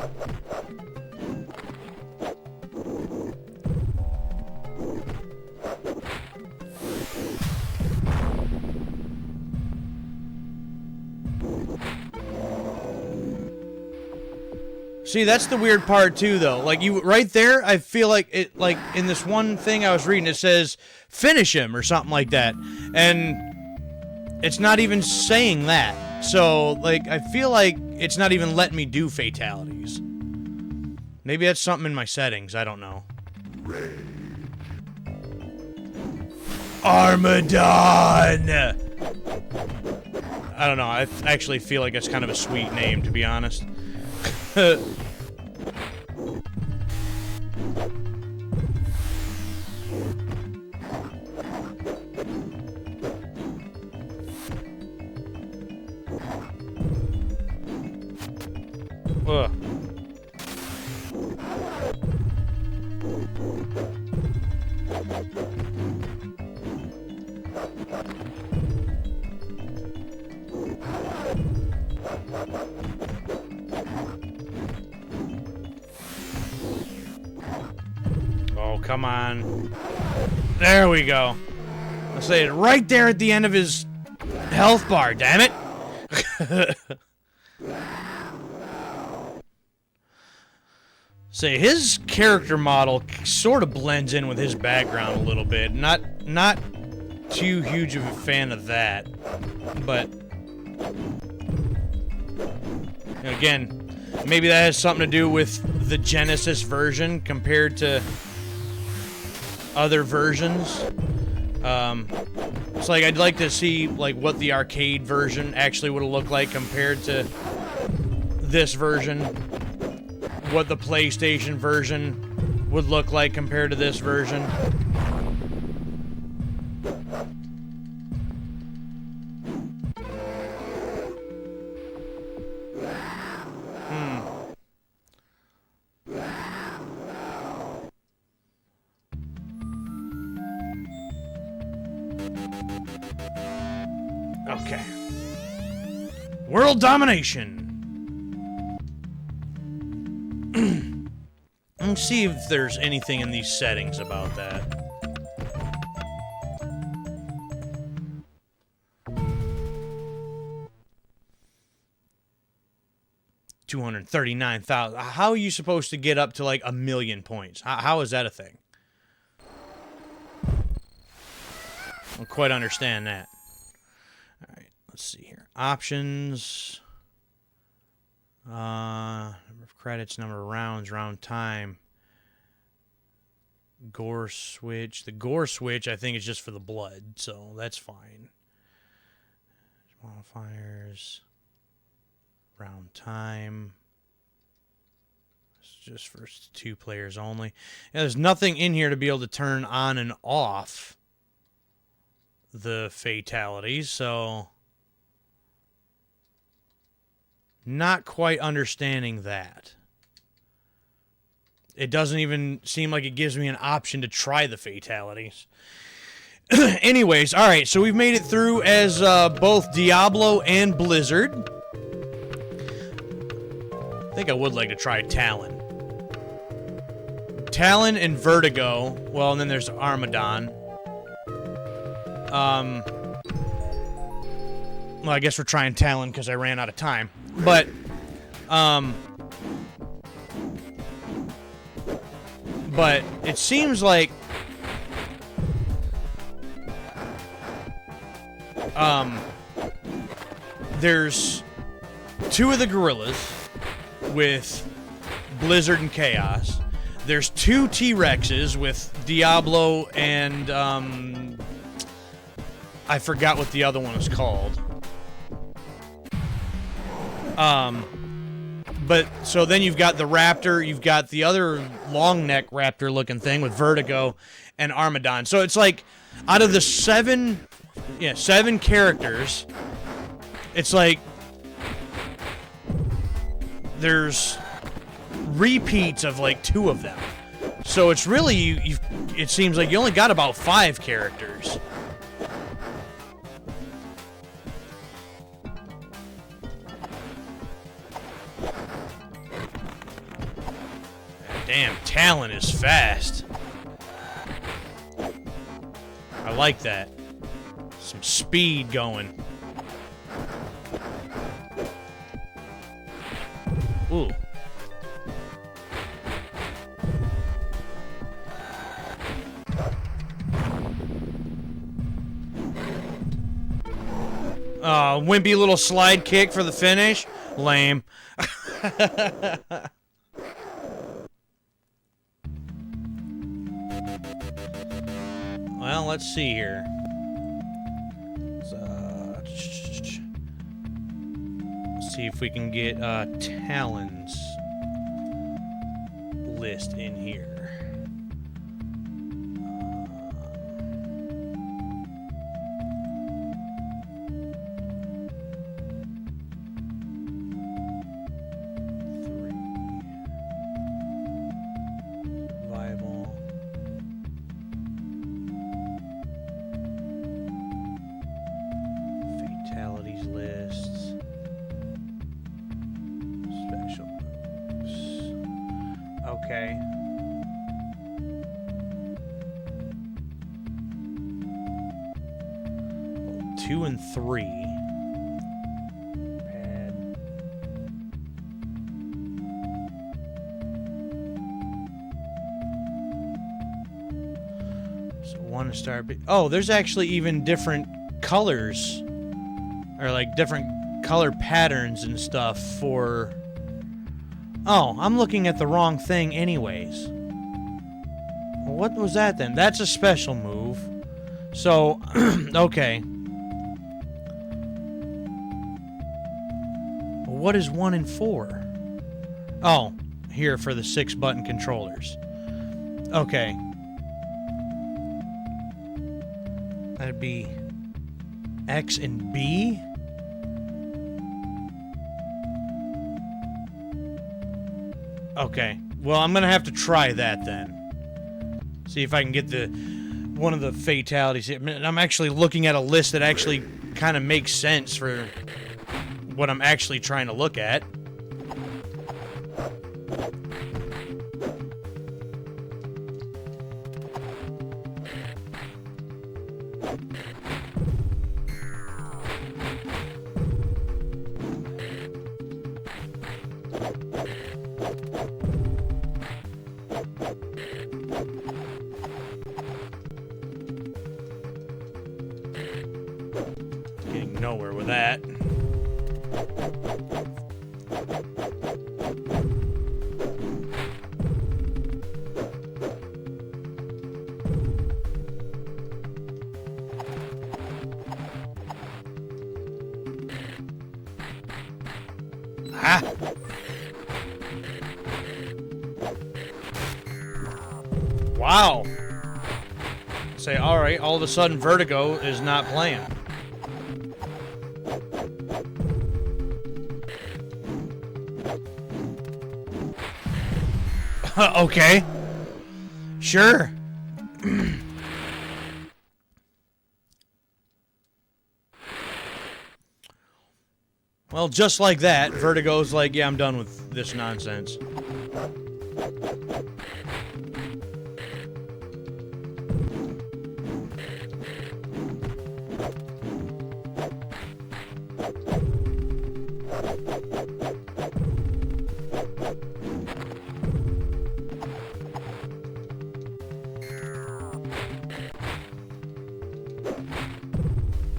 See, that's the weird part too, though. Like, you right there, I feel like it, like in this one thing I was reading, it says finish him or something like that, and it's not even saying that. So, like, I feel like it's not even letting me do fatalities. Maybe that's something in my settings. I don't know. Armadon! I don't know. I actually feel like it's kind of a sweet name, to be honest. Ugh. Oh, come on. There we go. I'll say it right there at the end of his health bar, damn it. Say, his character model sort of blends in with his background a little bit. Not too huge of a fan of that, but again, maybe that has something to do with the Genesis version compared to other versions. It's like I'd like to see like what the arcade version actually would have looked like compared to this version. What the PlayStation version would look like compared to this version. Okay. World domination. Let's see if there's anything in these settings about that. $239,000. How are you supposed to get up to like 1,000,000 points? How is that a thing? I don't quite understand that. All right, let's see here. Options. Number of credits, number of rounds, round time. Gore switch. The gore switch, I think, is just for the blood, so that's fine. Modifiers. Round time. It's just for 2 players only. And there's nothing in here to be able to turn on and off the fatalities, so not quite understanding that. It doesn't even seem like it gives me an option to try the fatalities. Anyways, alright, so we've made it through as both Diablo and Blizzard. I think I would like to try Talon. Talon and Vertigo. Well, and then there's Armadon. Well, I guess we're trying Talon because I ran out of time. But, it seems like, there's 2 of the gorillas with Blizzard and Chaos. There's 2 T-Rexes with Diablo and, I forgot what the other one is called. But, so then you've got the raptor, you've got the other long neck raptor looking thing with Vertigo and Armadon. So it's like, out of the seven characters, it's like, there's repeats of like 2 of them. So it's really, it seems like you only got about 5 characters. Damn, Talon is fast. I like that. Some speed going. Ooh. Wimpy little slide kick for the finish. Lame. Well, let's see here. Let's see if we can get Talon's list in here. Fatalities lists. Special moves. Okay. Well, 2 and 3. Pad. So 1 star. Oh, there's actually even different colors. Or like different color patterns and stuff for... Oh, I'm looking at the wrong thing anyways. Well, what was that then? That's a special move. So, okay. Well, what is 1 and 4? Oh, here for the 6-button controllers. Okay. That'd be X and B? Okay, well, I'm gonna have to try that then. See if I can get one of the fatalities. I'm actually looking at a list that actually kind of makes sense for what I'm actually trying to look at. Getting nowhere with that. Ah! Wow! Say, alright, all of a sudden Vertigo is not playing. Okay. Sure. Well, just like that, Vertigo's like, yeah, I'm done with this nonsense.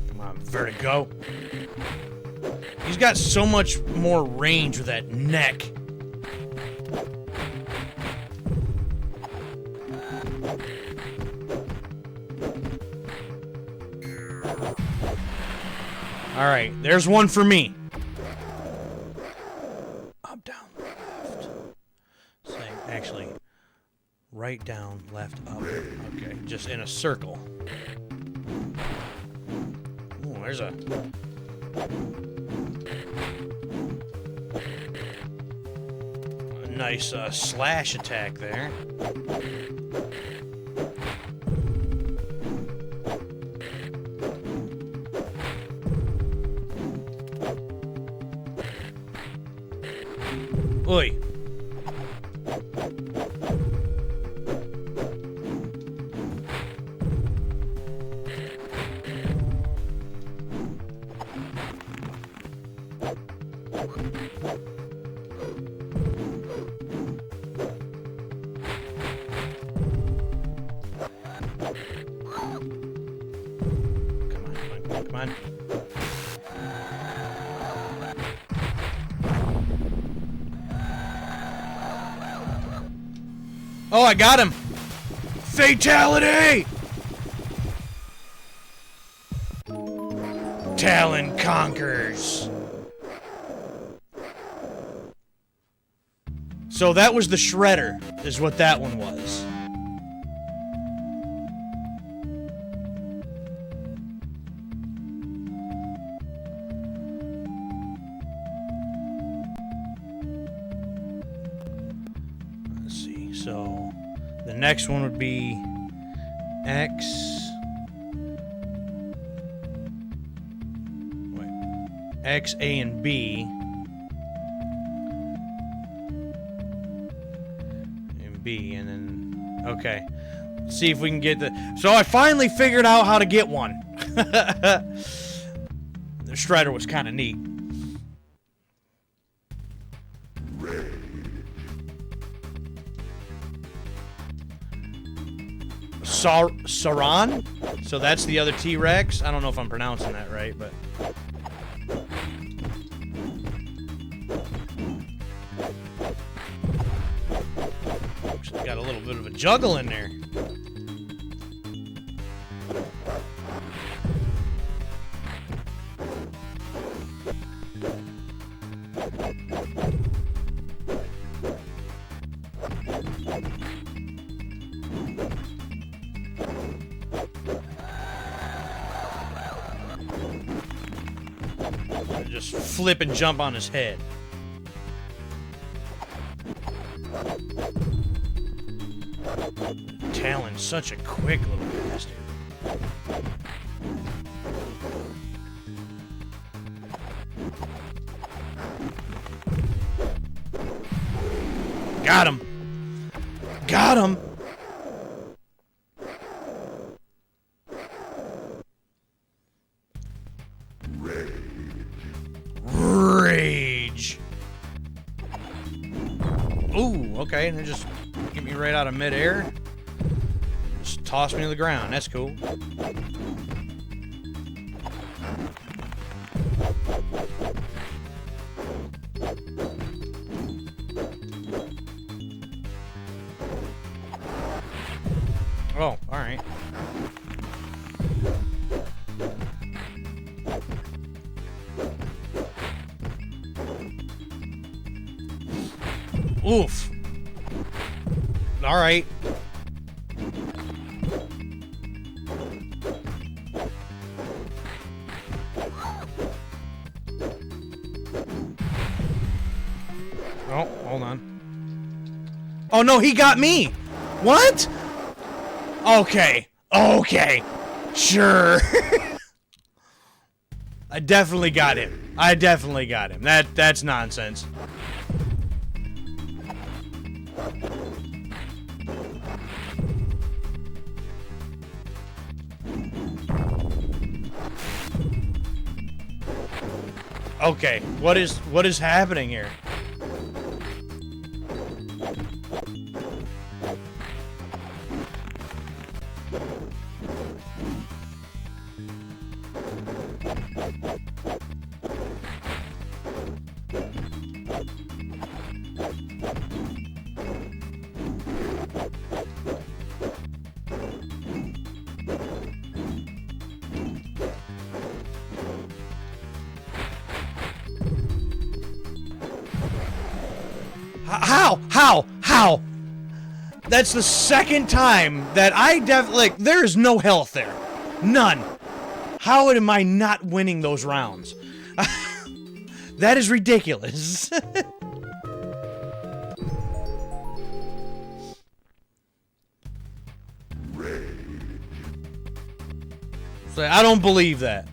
Come on, Vertigo. He's got so much more range with that neck. Alright, there's one for me. Up, down, left. Same. Actually, right, down, left, up. Okay, just in a circle. Ooh, there's a... nice slash attack there. Oi. Come on. Oh, I got him! Fatality! Talon conquers. So that was the Shredder, is what that one was. So, the next one would be X. Wait. X, A, and B. And B, and then... Okay. Let's see if we can get the... So I finally figured out how to get one. The Shredder was kind of neat. Saran? So that's the other T-Rex? I don't know if I'm pronouncing that right, but... Actually got a little bit of a juggle in there. Just flip and jump on his head. Talon's such a quick little bastard. Got him! Got him! Rage! Ooh, okay, and it just get me right out of midair. Just toss me to the ground, that's cool. Oh, alright. Oof. Alright. Oh, hold on. Oh no, he got me! What? Okay. Okay. Sure. I definitely got him. I definitely got him. That's nonsense. Okay, what is happening here? How? That's the second time that I like, there is no health there. None. How am I not winning those rounds? That is ridiculous. So I don't believe that.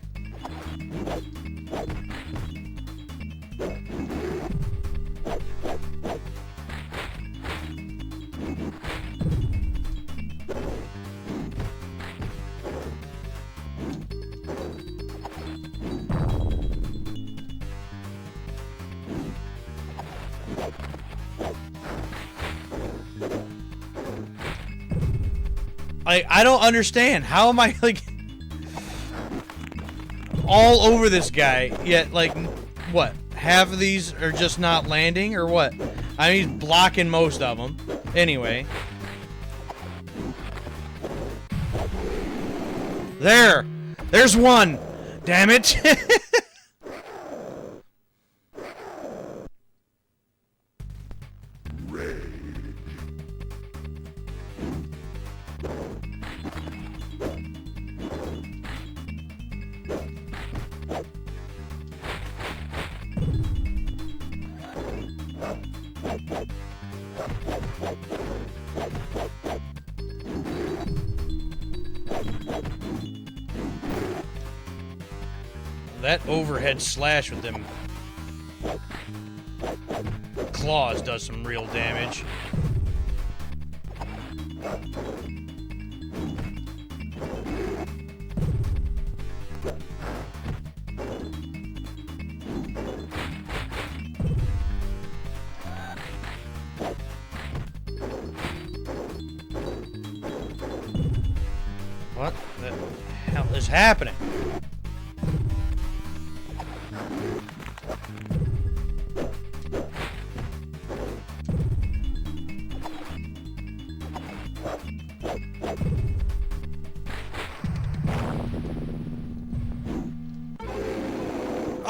I don't understand. How am I, like, all over this guy, yet, like, what? Half of these are just not landing, or what? I mean, he's blocking most of them. Anyway. There's one! Damn it! That overhead slash with them claws does some real damage. What the hell is happening?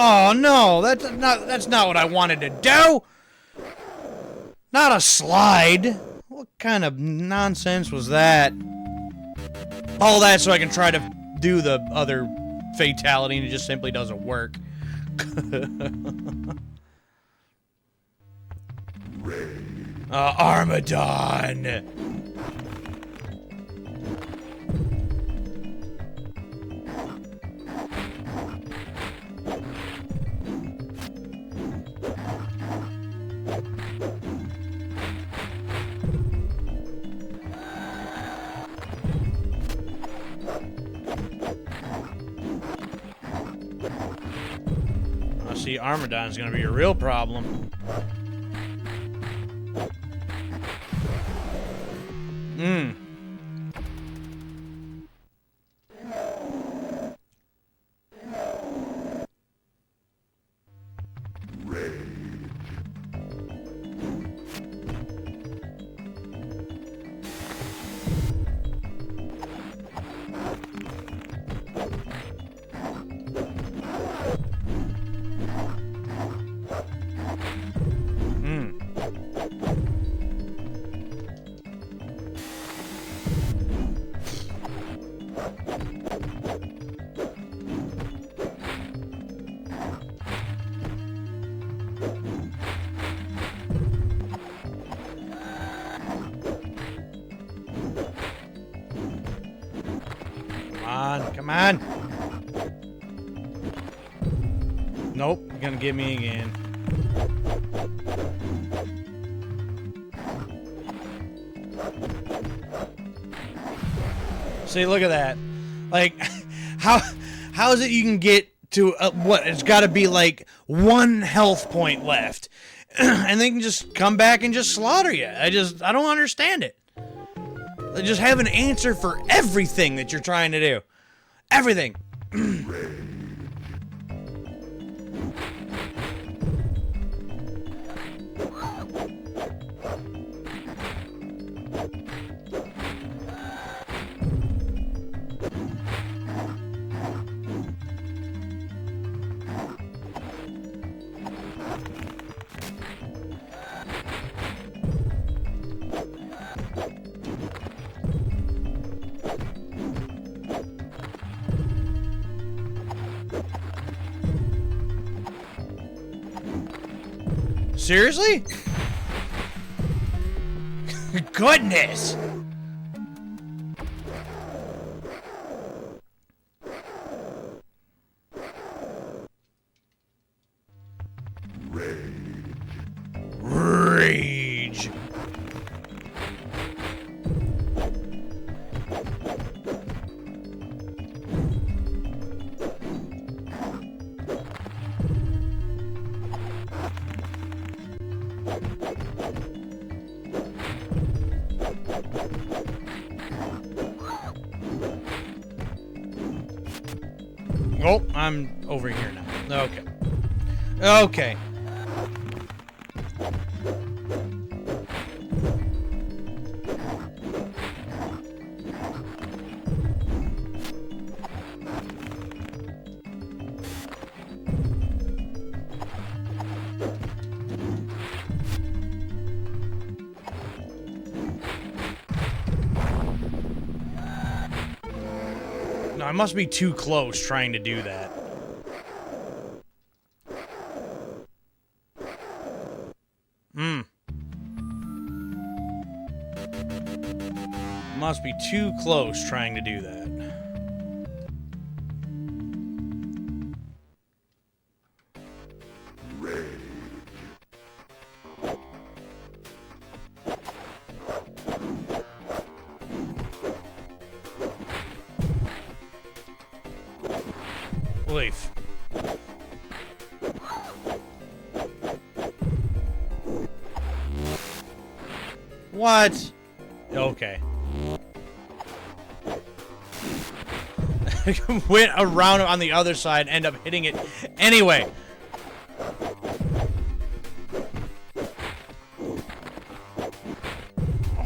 Oh no, that's not what I wanted to do. Not a slide. What kind of nonsense was that? All that so I can try to do the other fatality and it just simply doesn't work. Armadon. See, Armadon's gonna be a real problem. Come on. Nope, you're gonna get me again. See, look at that. Like, how is it you can get to what? It's got to be like 1 health point left, and they can just come back and just slaughter you. I don't understand it. They just have an answer for everything that you're trying to do. Everything. Seriously? Goodness! Rage. Oh, I'm over here now. Okay. Okay. No, I must be too close trying to do that. Must be too close trying to do that. Leaf. What? Okay. Went around on the other side, end up hitting it anyway. Oh,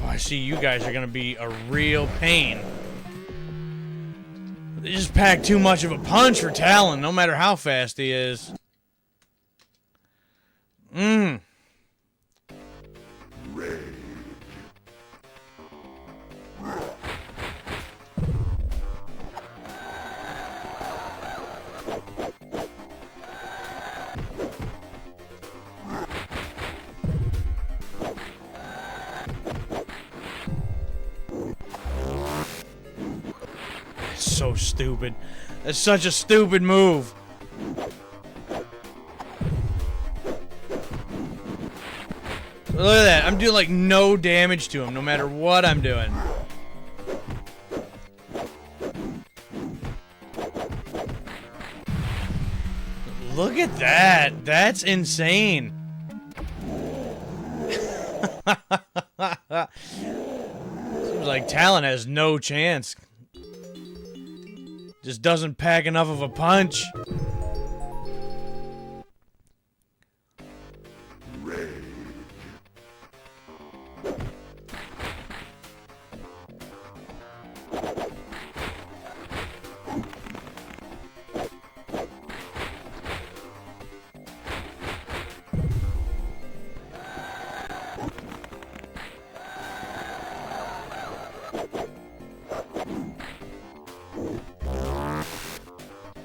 I see you guys are gonna be a real pain. They just pack too much of a punch for Talon, no matter how fast he is. So stupid. That's such a stupid move. Look at that. I'm doing like no damage to him no matter what I'm doing. Look at that. That's insane. Seems like Talon has no chance. Just doesn't pack enough of a punch.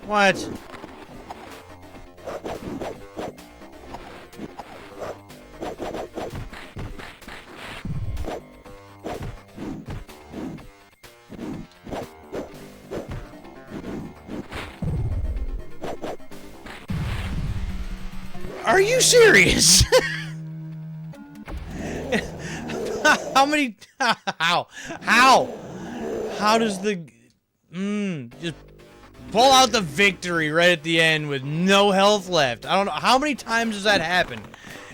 What? Are you serious? How many? How? How does the? Just pull out the victory right at the end with no health left. I don't know. How many times has that happened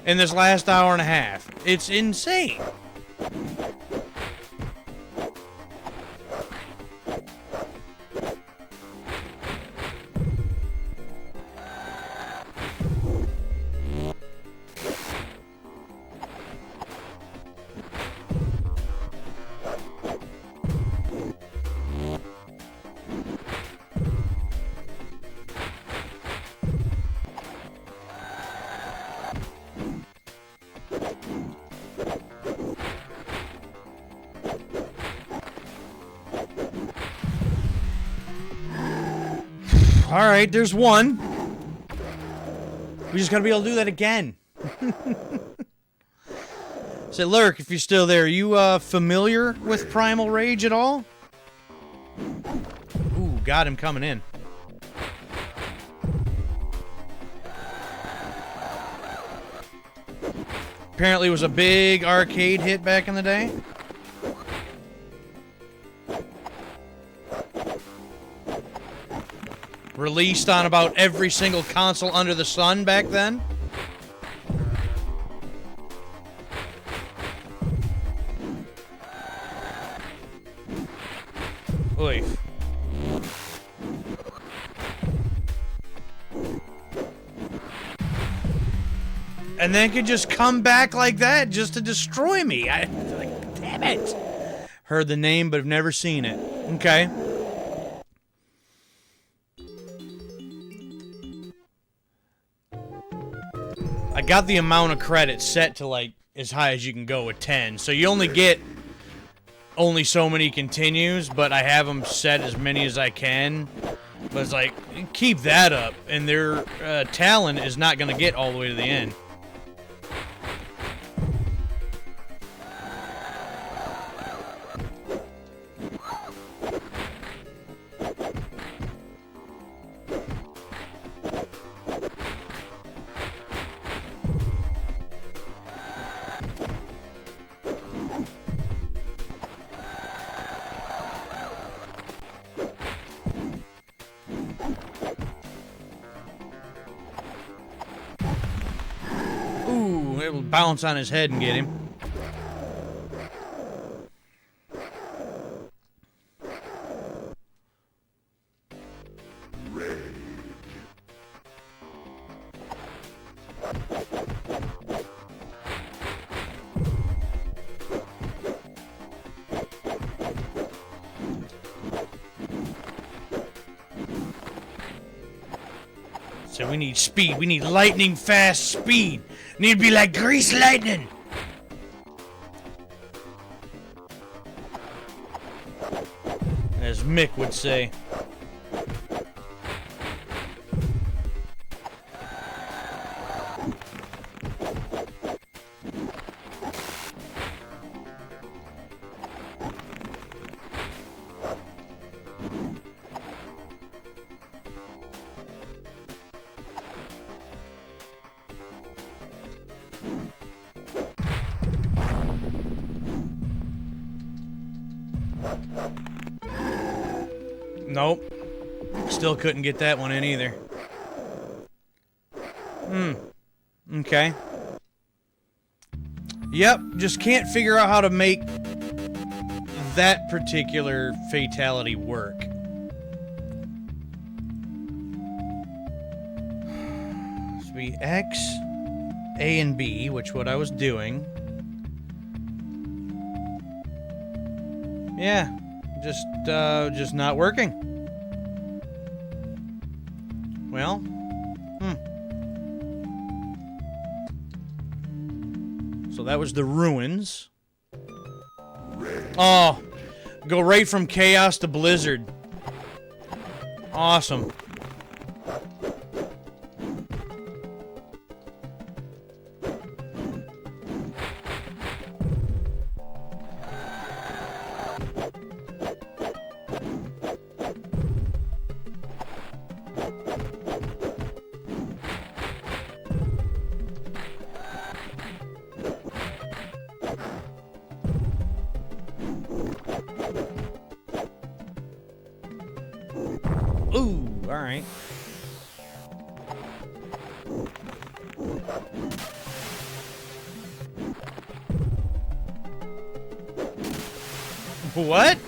in this last hour and a half? It's insane. Alright, there's one. We just gotta be able to do that again. Say, Lurk, if you're still there, are you familiar with Primal Rage at all? Ooh, got him coming in. Apparently it was a big arcade hit back in the day. Released on about every single console under the sun back then. Oy. And then could just come back like that just to destroy me. Like, damn it. Heard the name, but have never seen it. Okay. I got the amount of credits set to, like, as high as you can go with 10. So you only get only so many continues, but I have them set as many as I can. But it's like, keep that up, and their talent is not going to get all the way to the end. Ooh, it'll bounce on his head and get him. So we need speed. We need lightning fast speed. Need to be like grease lightning. As Mick would say. Nope. Still couldn't get that one in either. Okay. Yep, just can't figure out how to make that particular fatality work. So we X, A, and B, which what I was doing. Yeah, just not working. Well, So that was the ruins. Oh, go right from chaos to blizzard. Awesome. Ooh, all right. What?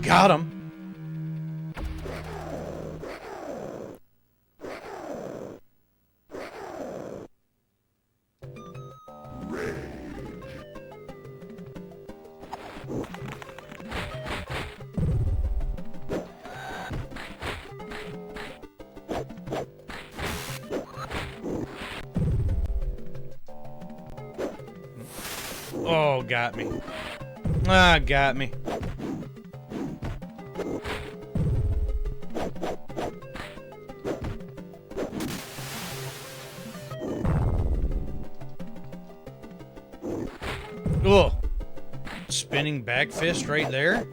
Got him. Oh, got me. Ah, got me. spinning back fist right there?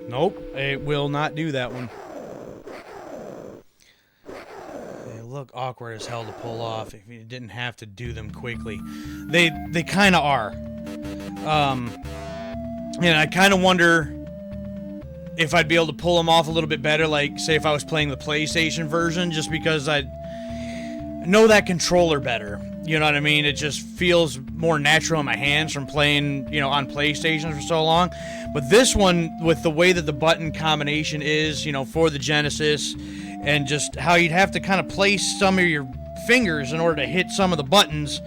Nope, it will not do that one. They look awkward as hell to pull off if you didn't have to do them quickly. They kind of are. And I kind of wonder if I'd be able to pull them off a little bit better, like, say, if I was playing the PlayStation version, just because I know that controller better. You know what I mean? It just feels more natural in my hands from playing, you know, on PlayStation for so long. But this one, with the way that the button combination is, you know, for the Genesis, and just how you'd have to kind of place some of your fingers in order to hit some of the buttons,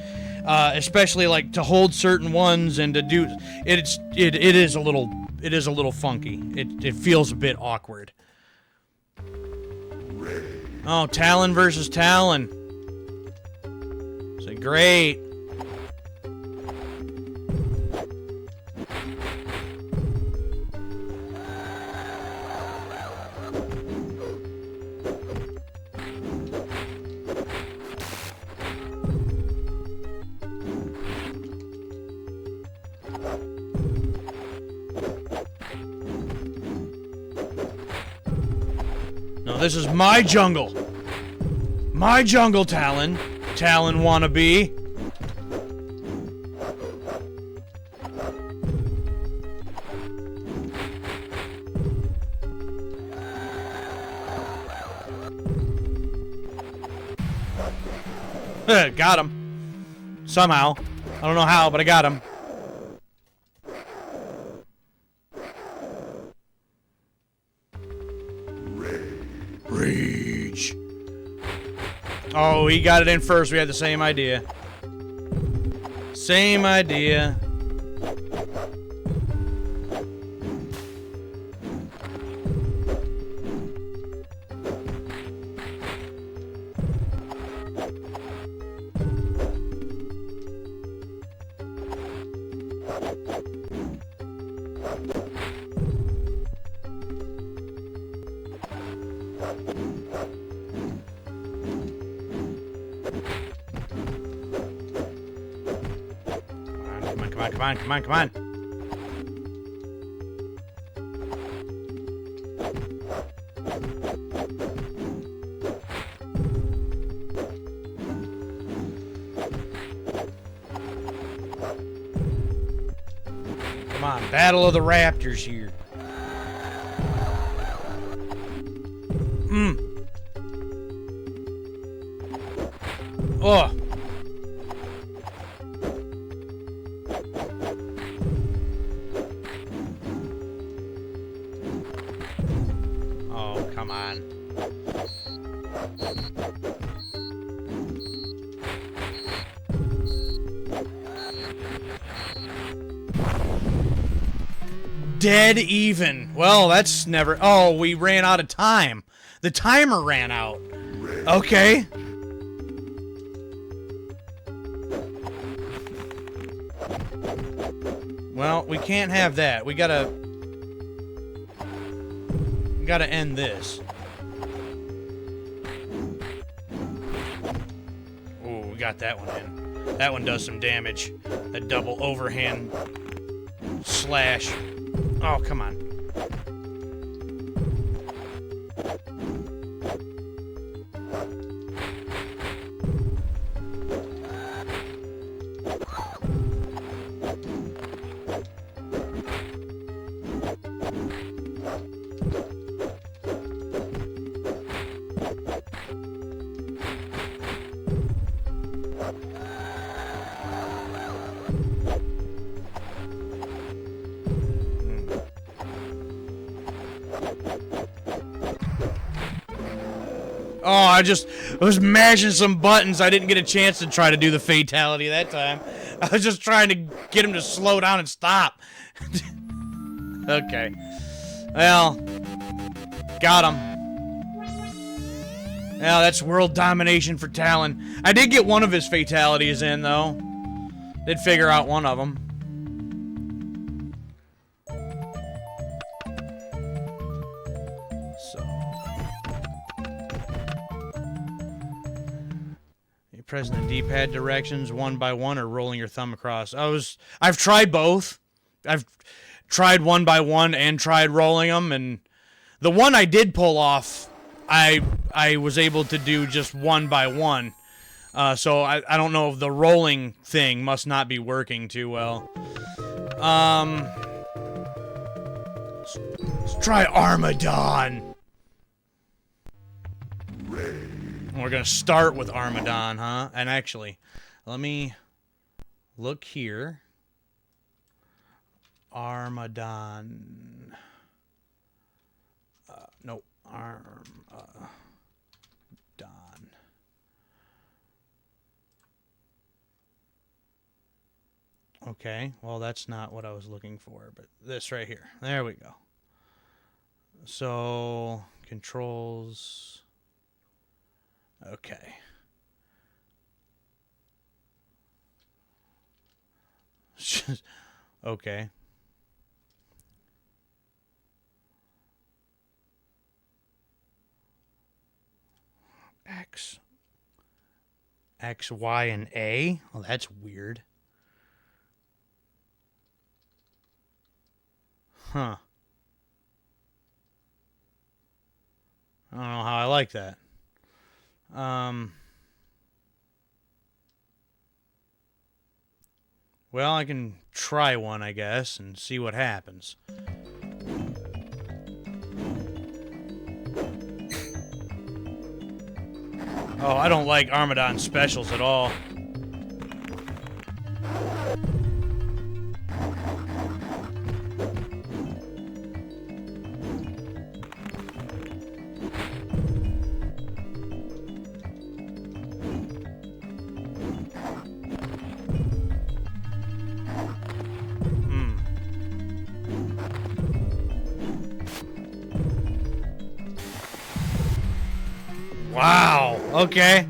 especially like to hold certain ones and to do it is a little funky. It feels a bit awkward. Oh, Talon versus Talon. So great. No, this is my jungle. My jungle, Talon. Talon wannabe. Got him. Somehow. I don't know how, but I got him. Rage. Oh, he got it in first. We had the same idea. Same idea. Come on, come on. Come on, Battle of the Raptors here. Oh. Come on. Dead even. Well, that's never... Oh, we ran out of time. The timer ran out. Okay. Well, we can't have that. We gotta end this. Ooh, we got that one in. That one does some damage. That double overhand slash. Oh, come on. Oh, I was mashing some buttons. I didn't get a chance to try to do the fatality that time. I was just trying to get him to slow down and stop. Okay. Well, got him. Yeah, that's world domination for Talon. I did get one of his fatalities in, though. Did figure out one of them. So. You pressing the D-pad directions one by one or rolling your thumb across? I've tried both. I've tried one by one and tried rolling them, and the one I did pull off, I was able to do just one by one. So I don't know if the rolling thing must not be working too well. Let's try Armadon. We're gonna start with Armadon, huh? And actually, let me look here. Armadon. No, Don. Okay, well that's not what I was looking for, but this right here. There we go. So, controls. Okay. Okay. X, Y, and A? Oh, that's weird. Huh. I don't know how I like that. Well, I can try one, I guess, and see what happens. Oh, I don't like Armadon specials at all. Wow, okay.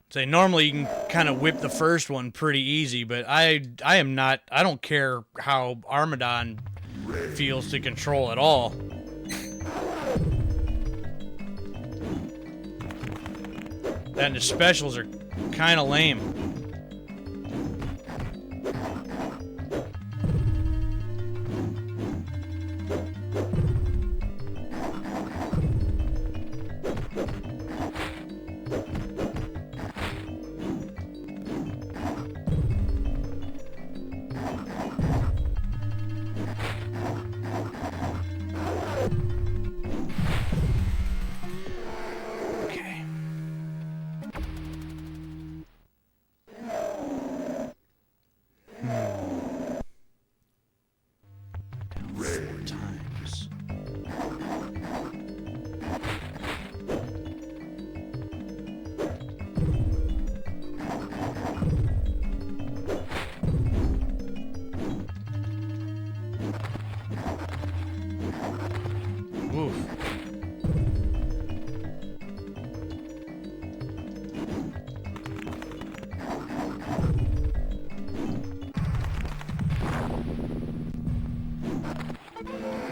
Say normally you can kind of whip the first one pretty easy, but I don't care how Armadon feels to control at all. And the specials are kind of lame.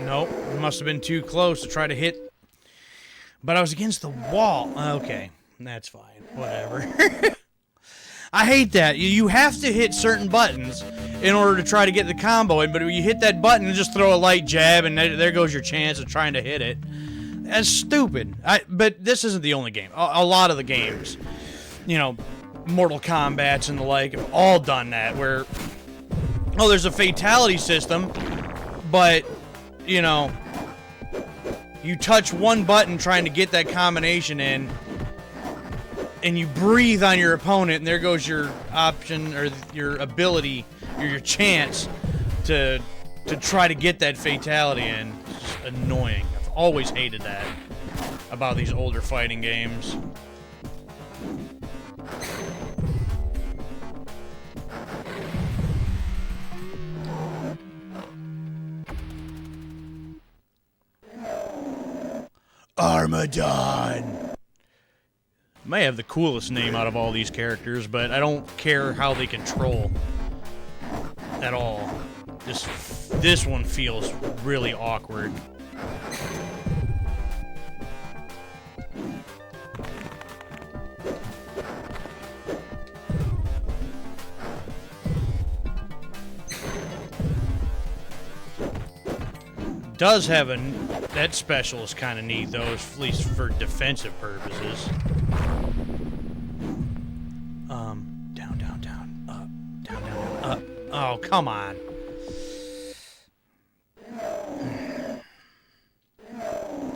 Nope, must have been too close to try to hit. But I was against the wall. Okay, that's fine. Whatever. I hate that. You have to hit certain buttons in order to try to get the combo in, but if you hit that button and just throw a light jab, and there goes your chance of trying to hit it. That's stupid. But this isn't the only game. A lot of the games, you know, Mortal Kombats and the like, have all done that, where, oh, there's a fatality system, but, you know, you touch one button trying to get that combination in, and you breathe on your opponent, and there goes your option, or your ability, or your chance to try to get that fatality in. It's just annoying. I've always hated that about these older fighting games. Armadon. May have the coolest name out of all these characters, but I don't care how they control at all. This one feels really awkward. Does have that special is kind of neat though, at least for defensive purposes. Down, down, down, up, down, down, down, up. Oh, come on.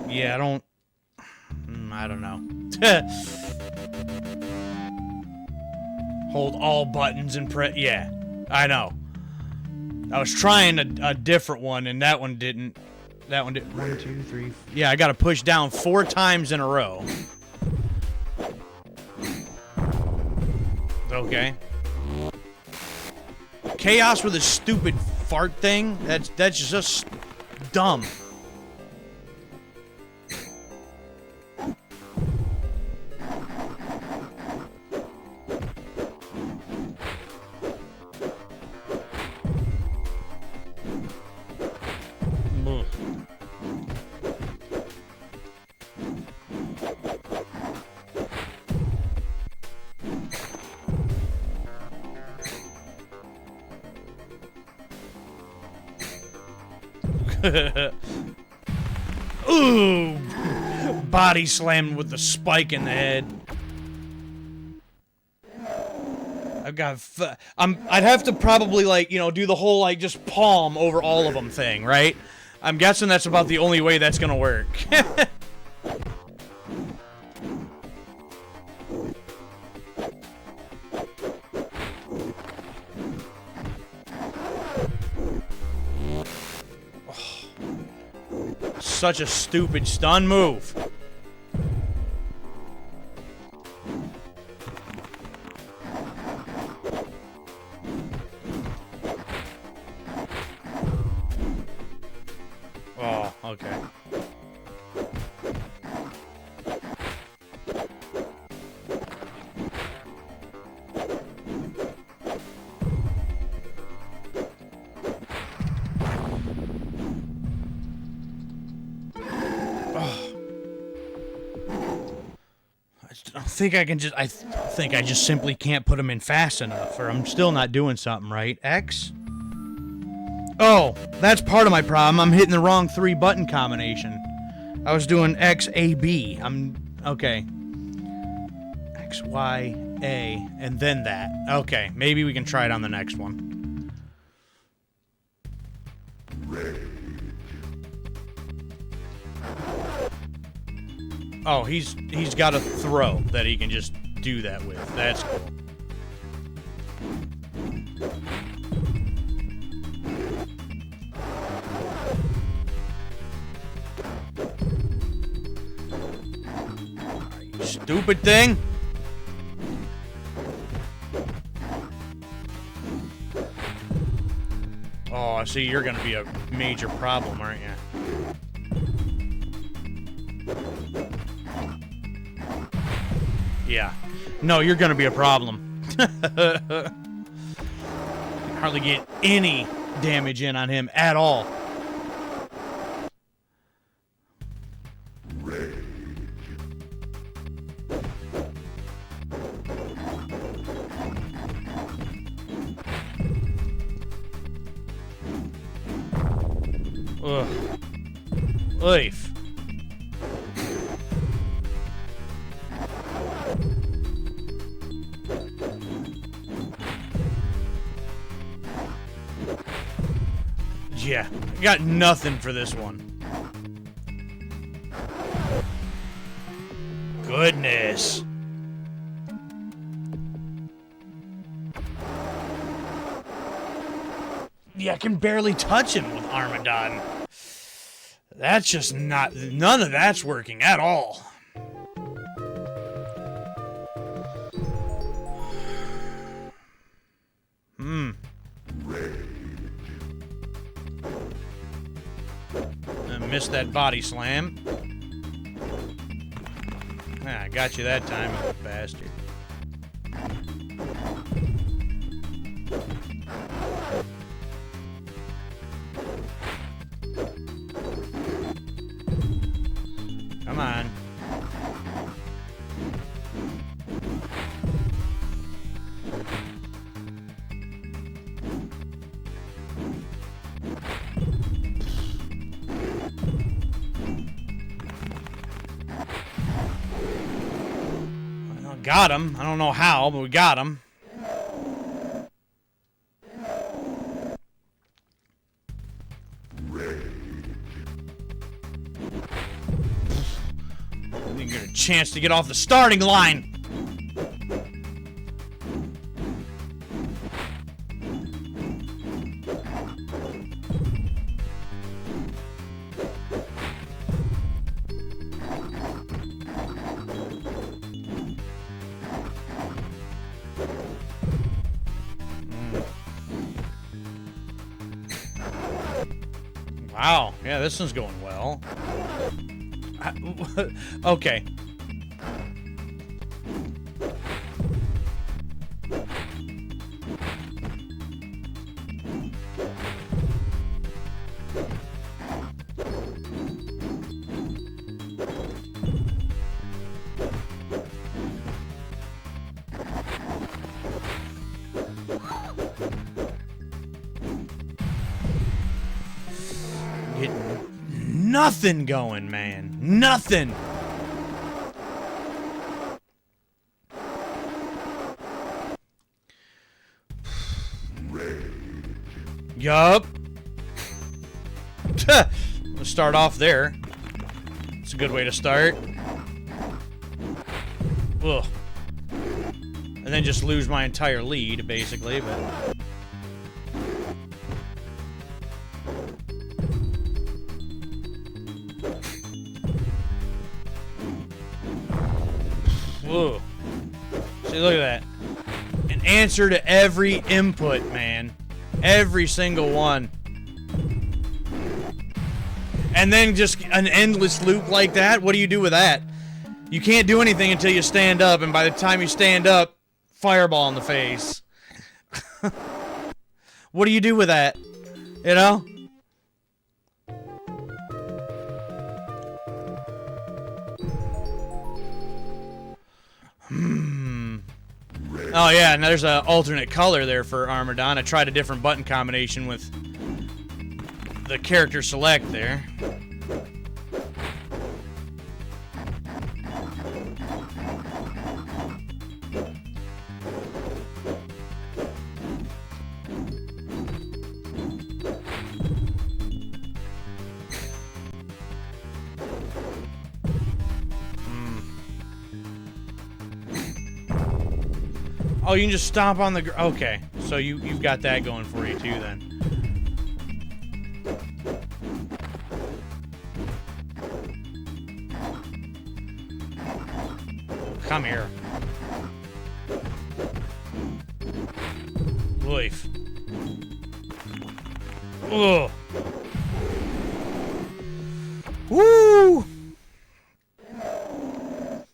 Yeah, I don't know. Hold all buttons and press. Yeah, I know. I was trying a different one, and that one didn't. That one did 1, 2, 3. Yeah, I got to push down 4 times in a row. Okay. Chaos with a stupid fart thing. That's just dumb. Ooh! Body slammed with the spike in the head. I'd have to probably, like, you know, do the whole, like, just palm over all of them thing, right? I'm guessing that's about the only way that's gonna work. Such a stupid stun move. Oh, okay. I think I just simply can't put them in fast enough, or I'm still not doing something right. X? Oh, that's part of my problem. I'm hitting the wrong 3-button combination. I was doing X, A, B. Okay. X, Y, A, and then that. Okay, maybe we can try it on the next one. Oh, he's got a throw that he can just do that with. That's cool. You stupid thing. Oh, I see you're gonna be a major problem, aren't you? Yeah. No, you're gonna be a problem. Hardly get any damage in on him at all. Ugh. Oof. Yeah, got nothing for this one. Goodness. Yeah, I can barely touch him with Armadon. That's just not... None of that's working at all. I missed that body slam. got you that time, you bastard. Come on. Well, got him. I don't know how, but we got him. Didn't get a chance to get off the starting line. Wow, yeah, this one's going well. Okay. Getting nothing going, man. Nothing. Yup. Let's start off there. It's a good way to start. Ugh. And then just lose my entire lead, basically, but... Whoa. See, look at that. An answer to every input, man. Every single one. And then just an endless loop like that? What do you do with that? You can't do anything until you stand up, and by the time you stand up, fireball in the face. What do you do with that? You know? Oh yeah, and there's an alternate color there for Armadon. I tried a different button combination with the character select there. Oh, you can just stomp on the okay, so you've got that going for you too then. Come here. Leaf. Ugh. Woo!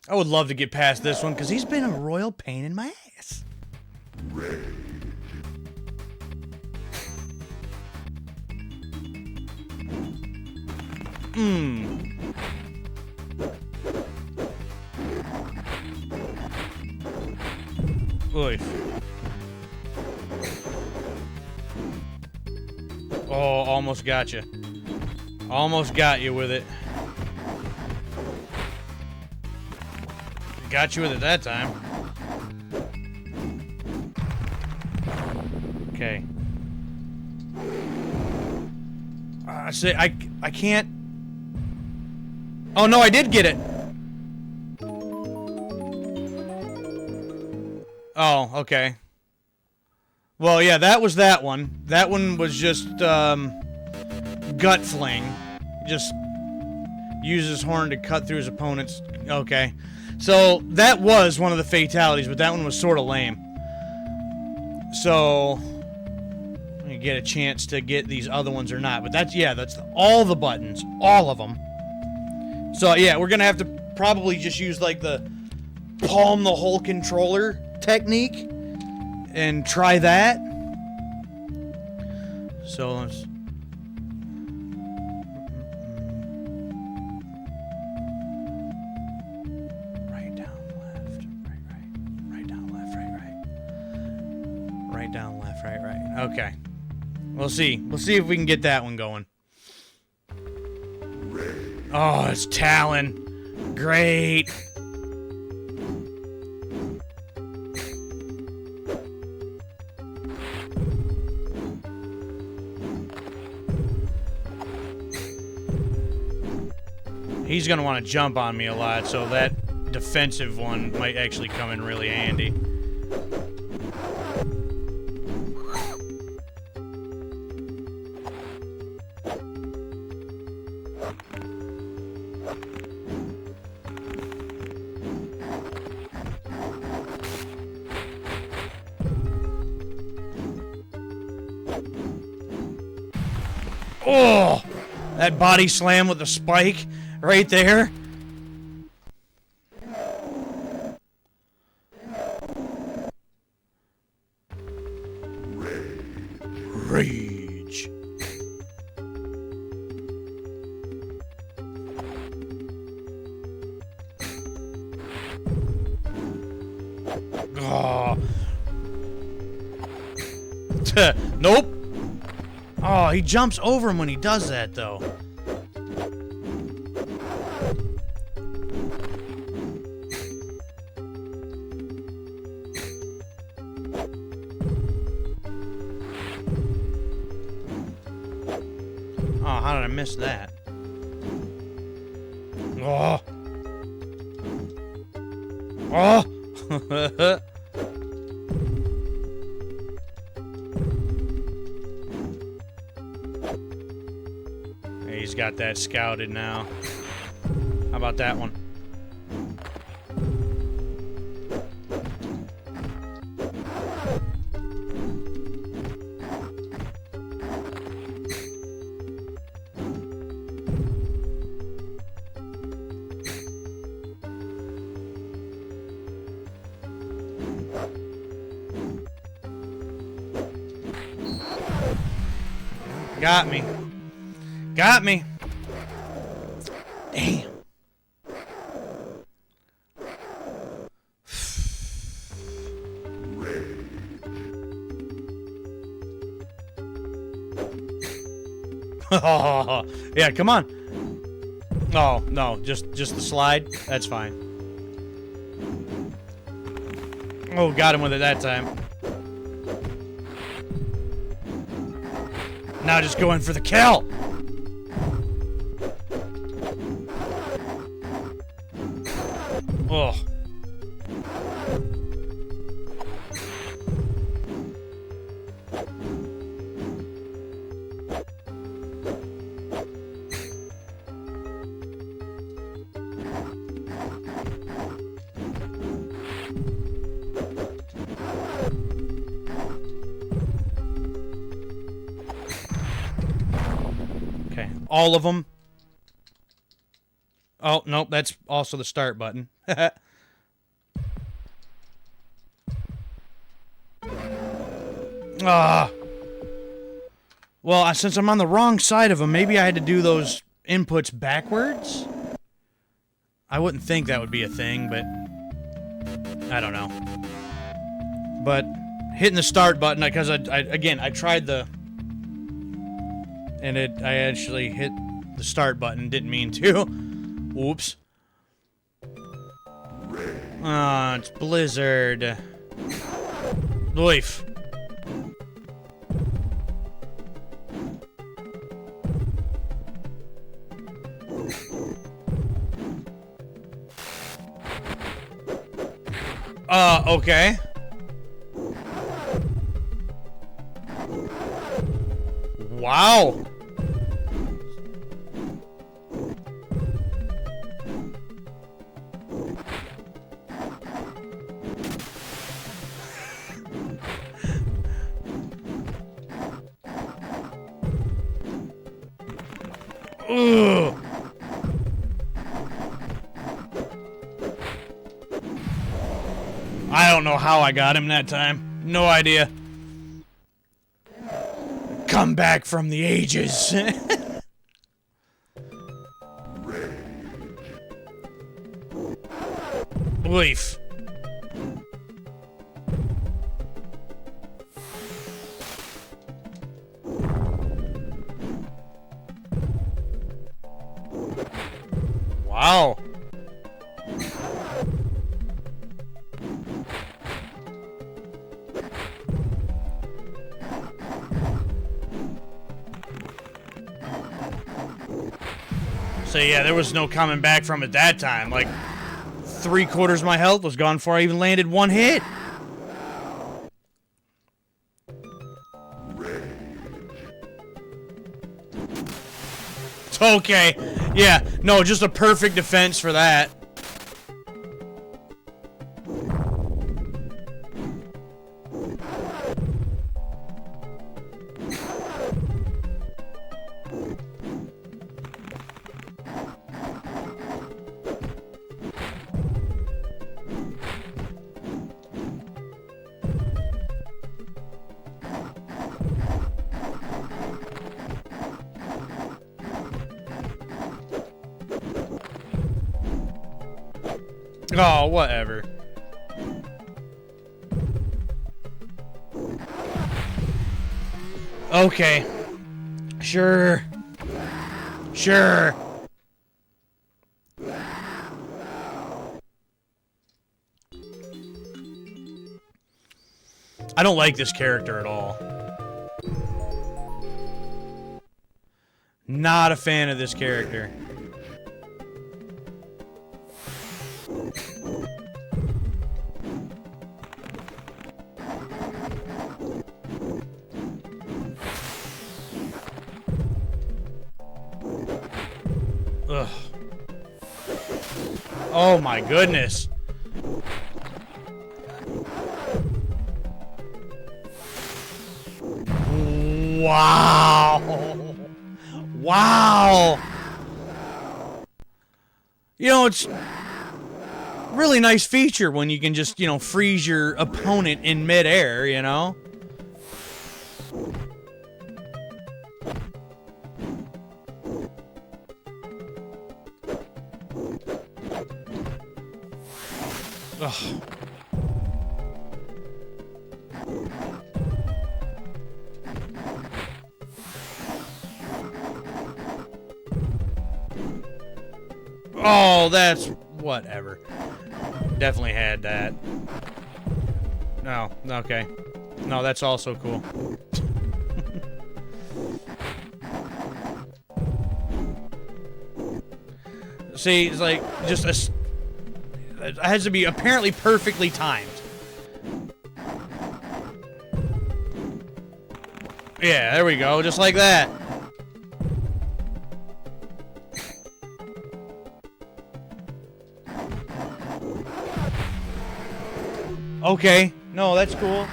I would love to get past this one because he's been a royal pain in my ass. Oy. Oh, almost got you. Almost got you with it. Got you with it that time. Okay. I can't. Oh no, I did get it. Oh, okay. Well, yeah, that was that one. That one was just gut fling. Just uses his horn to cut through his opponent's. Okay. So that was one of the fatalities, but that one was sort of lame. So you get a chance to get these other ones or not, but that's all the buttons, all of them. So yeah, we're gonna have to probably just use like the palm the whole controller technique and try that. So let's... Right, down, left, right. Right, down, left, right. Right, down, left, right. Okay. We'll see. We'll see if we can get that one going. Oh, it's Talon. Great. He's going to want to jump on me a lot, so that defensive one might actually come in really handy. Oh! That body slam with the spike right there. Rage. Oh. Nope. Oh, he jumps over him when he does that, though. Oh, how did I miss that? Oh. Oh. He's got that scouted now. How about that one? Got me. Got me. Damn. Oh, yeah, come on. Oh, no, just the slide. That's fine. Oh, got him with it that time. Now just go in for the kill. Oh. Okay, all of them. Oh, nope, that's also the start button. Ah. Well, since I'm on the wrong side of them, maybe I had to do those inputs backwards? I wouldn't think that would be a thing, but I don't know. But hitting the start button, because I tried the... And I actually hit the start button, didn't mean to. Oops. Ah, it's Blizzard. Life. Okay. Wow. Ugh. don't know how I got him that time. No idea. Come back from the ages. Leaf. Wow. So yeah, there was no coming back from it that time. Like, 3/4 of my health was gone before I even landed one hit. Okay. Yeah, no, just a perfect defense for that. Oh, whatever. Okay. Sure. Sure. I don't like this character at all. Not a fan of this character. Ugh. Oh my goodness. Wow. Wow. You know, it's really nice feature when you can just, you know, freeze your opponent in midair, you know? Ugh. Oh, that's whatever. Definitely had that. No, okay. No, that's also cool. See, it's like just a. It has to be apparently perfectly timed. Yeah, there we go, just like that. Okay, no, that's cool.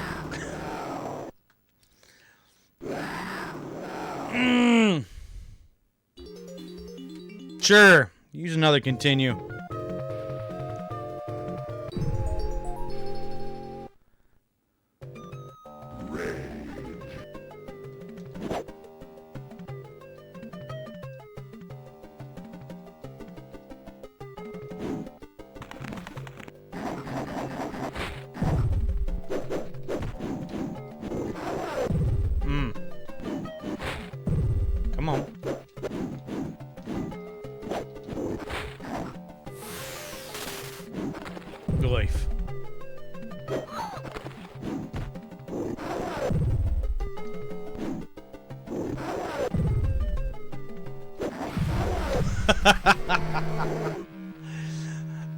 Sure, use another continue. Come on. Good life.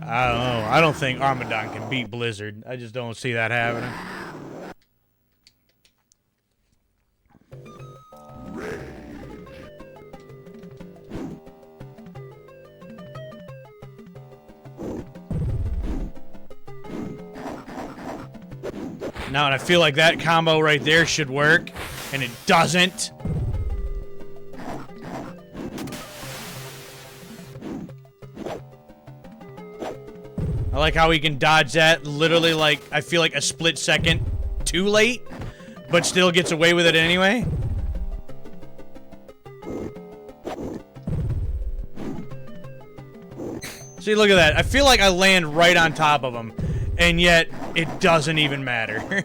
I don't know. I don't think Armadon can beat Blizzard. I just don't see that happening. Now, and I feel like that combo right there should work, and it doesn't. I like how he can dodge that literally like, I feel like a split second too late, but still gets away with it anyway. See, look at that. I feel like I land right on top of him, and yet it doesn't even matter.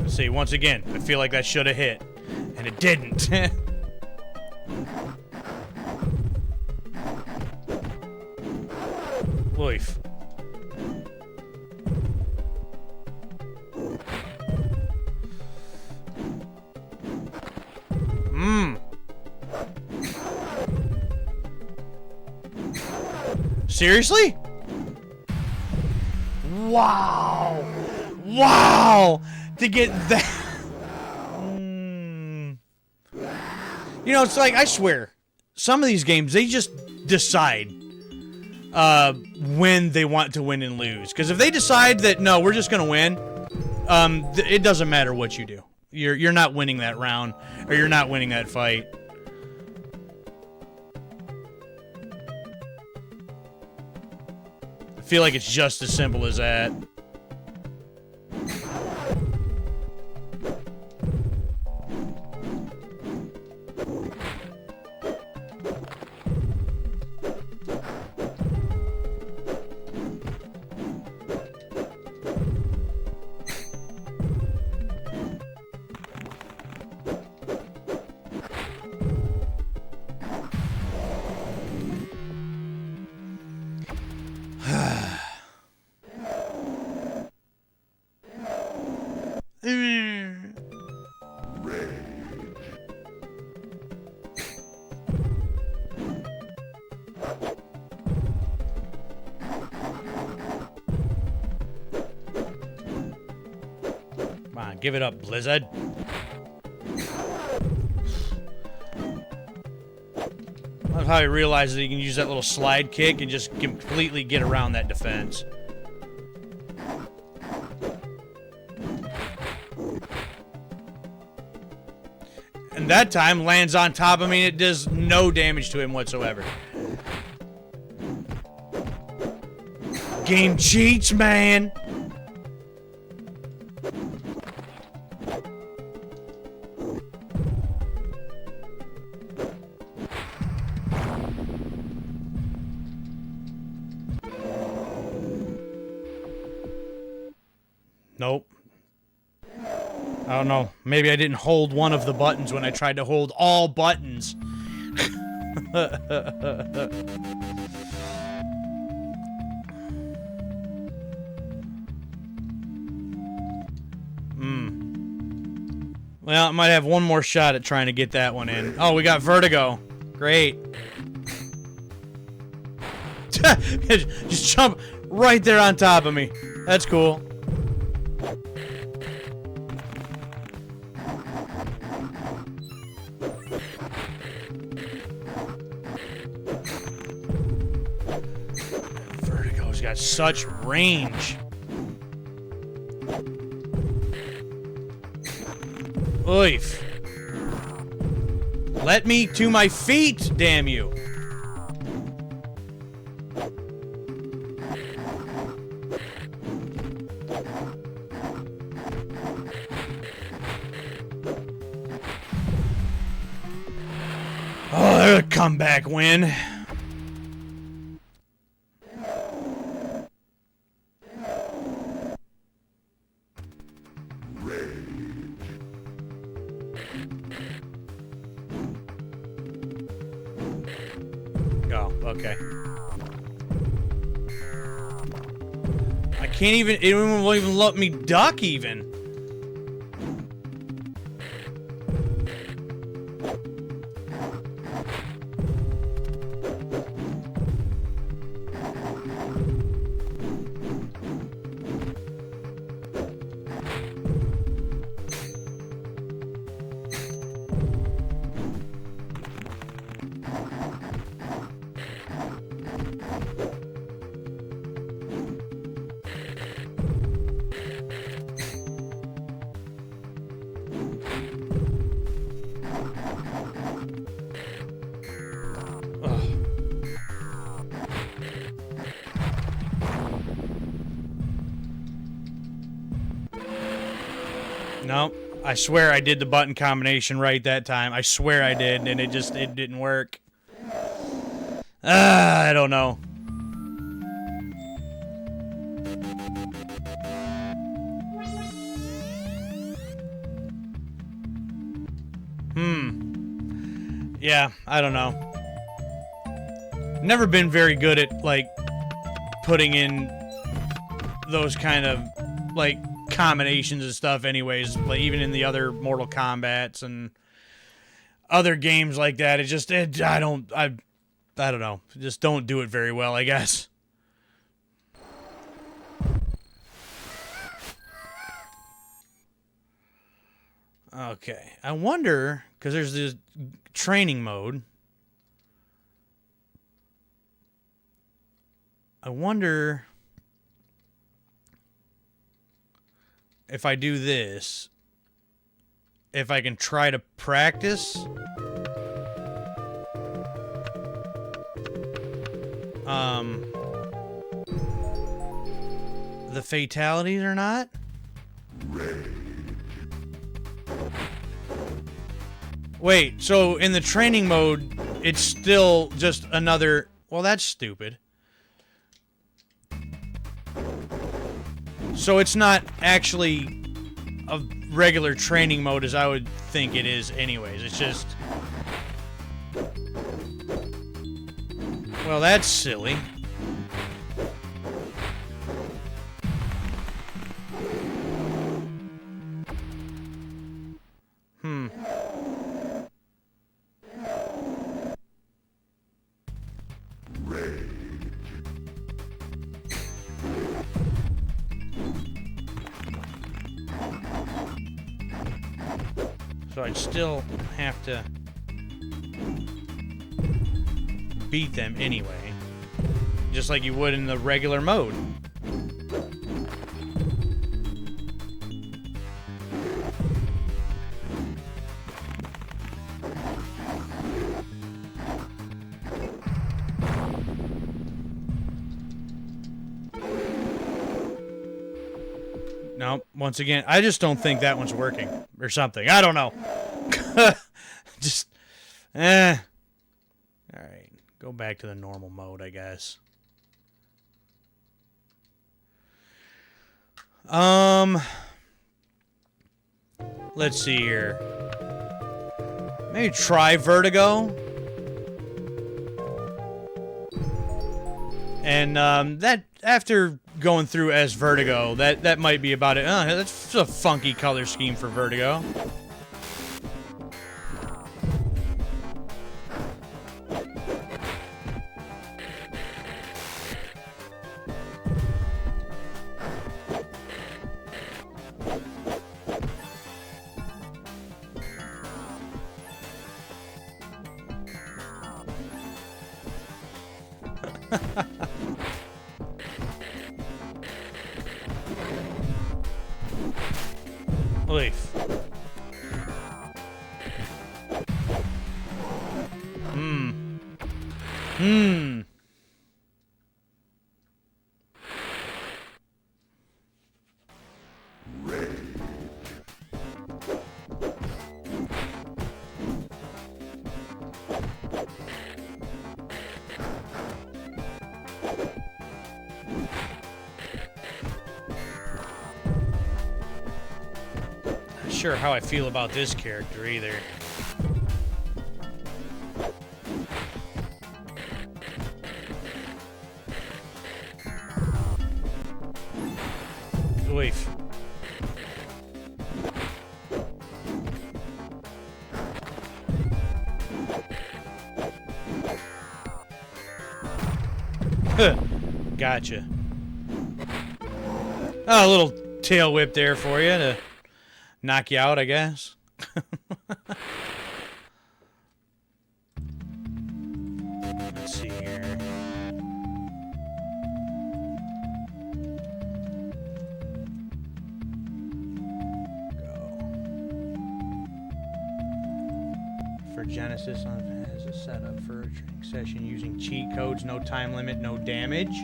See, once again, I feel like that should have hit, and it didn't. Oof. Seriously? Wow. Wow. To get that. You know, it's like, I swear, some of these games, they just decide when they want to win and lose. Because if they decide that, no, we're just going to win, it doesn't matter what you do. You're not winning that round, or you're not winning that fight. I feel like it's just as simple as that. Give it up, Blizzard. I love how he realizes that he can use that little slide kick and just completely get around that defense. And that time lands on top. I mean, it does no damage to him whatsoever. Game cheats, man. Nope. I don't know. Maybe I didn't hold one of the buttons when I tried to hold all buttons. Well, I might have one more shot at trying to get that one in. Oh, we got vertigo. Great. Just jump right there on top of me. That's cool. Vertigo's got such range. Oof. Let me to my feet, damn you. Oh, there's a comeback win. Oh, okay. I can't even, it won't even let me duck even. No, I swear I did the button combination right that time. I swear I did, and it didn't work. I don't know. Yeah, I don't know. Never been very good at, like, putting in those kind of, like, combinations and stuff anyways. Like, even in the other Mortal Kombats and other games like that, I don't know. Just don't do it very well, I guess. Okay. I wonder, because there's this training mode. I wonder if I do this, if I can try to practice. The fatalities or not? Wait, so in the training mode, it's still just another... Well, that's stupid. So it's not actually a regular training mode as I would think it is anyways. It's just... Well, that's silly. So I'd still have to beat them anyway. Just like you would in the regular mode. No, once again, I just don't think that one's working. Or something. I don't know. Just, Alright. Go back to the normal mode, I guess. Let's see here. Maybe try Vertigo. And, that, after going through as Vertigo, that might be about it. That's a funky color scheme for Vertigo. Leaf. Not sure how I feel about this character either. Leaf. Gotcha. Oh, a little tail whip there for you to knock you out, I guess. Let's see here. Go. for Genesis as a setup for a training session using cheat codes, no time limit, no damage.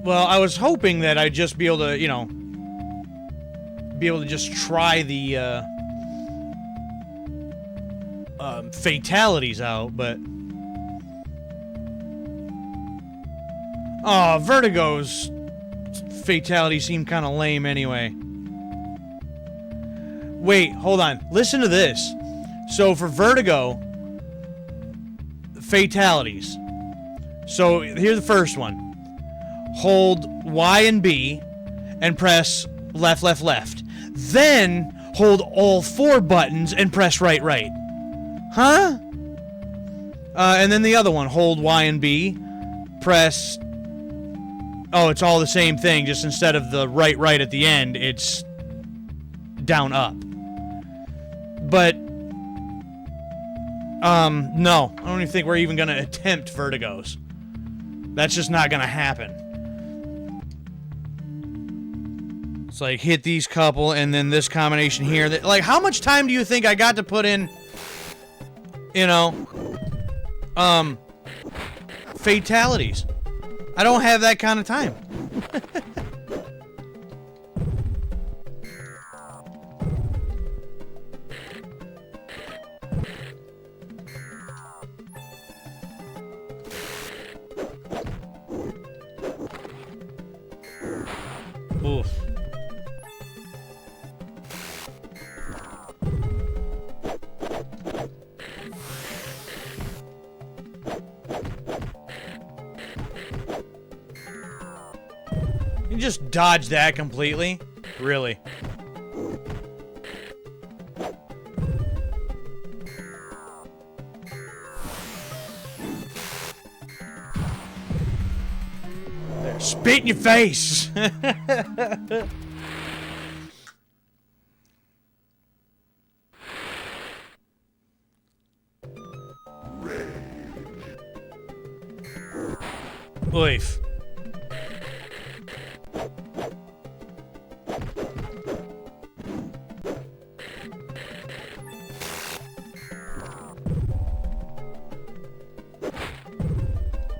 Well, I was hoping that I'd just be able to, you know, be able to just try the fatalities out, but oh, Vertigo's fatalities seem kind of lame anyway. Wait, hold on. Listen to this. So for Vertigo, fatalities. So here's the first one. Hold Y and B and press left, left, left. Then hold all 4 buttons and press right, right. Huh? And then the other one. Hold Y and B. Press... Oh, it's all the same thing. Just instead of the right, right at the end, it's down, up. But... no. I don't even think we're even going to attempt Vertigos. That's just not going to happen. It's like, hit these couple, and then this combination here. Like, how much time do you think I got to put in, you know, fatalities? I don't have that kind of time. Oof. You just dodge that completely? Really? There, spit in your face! Oof.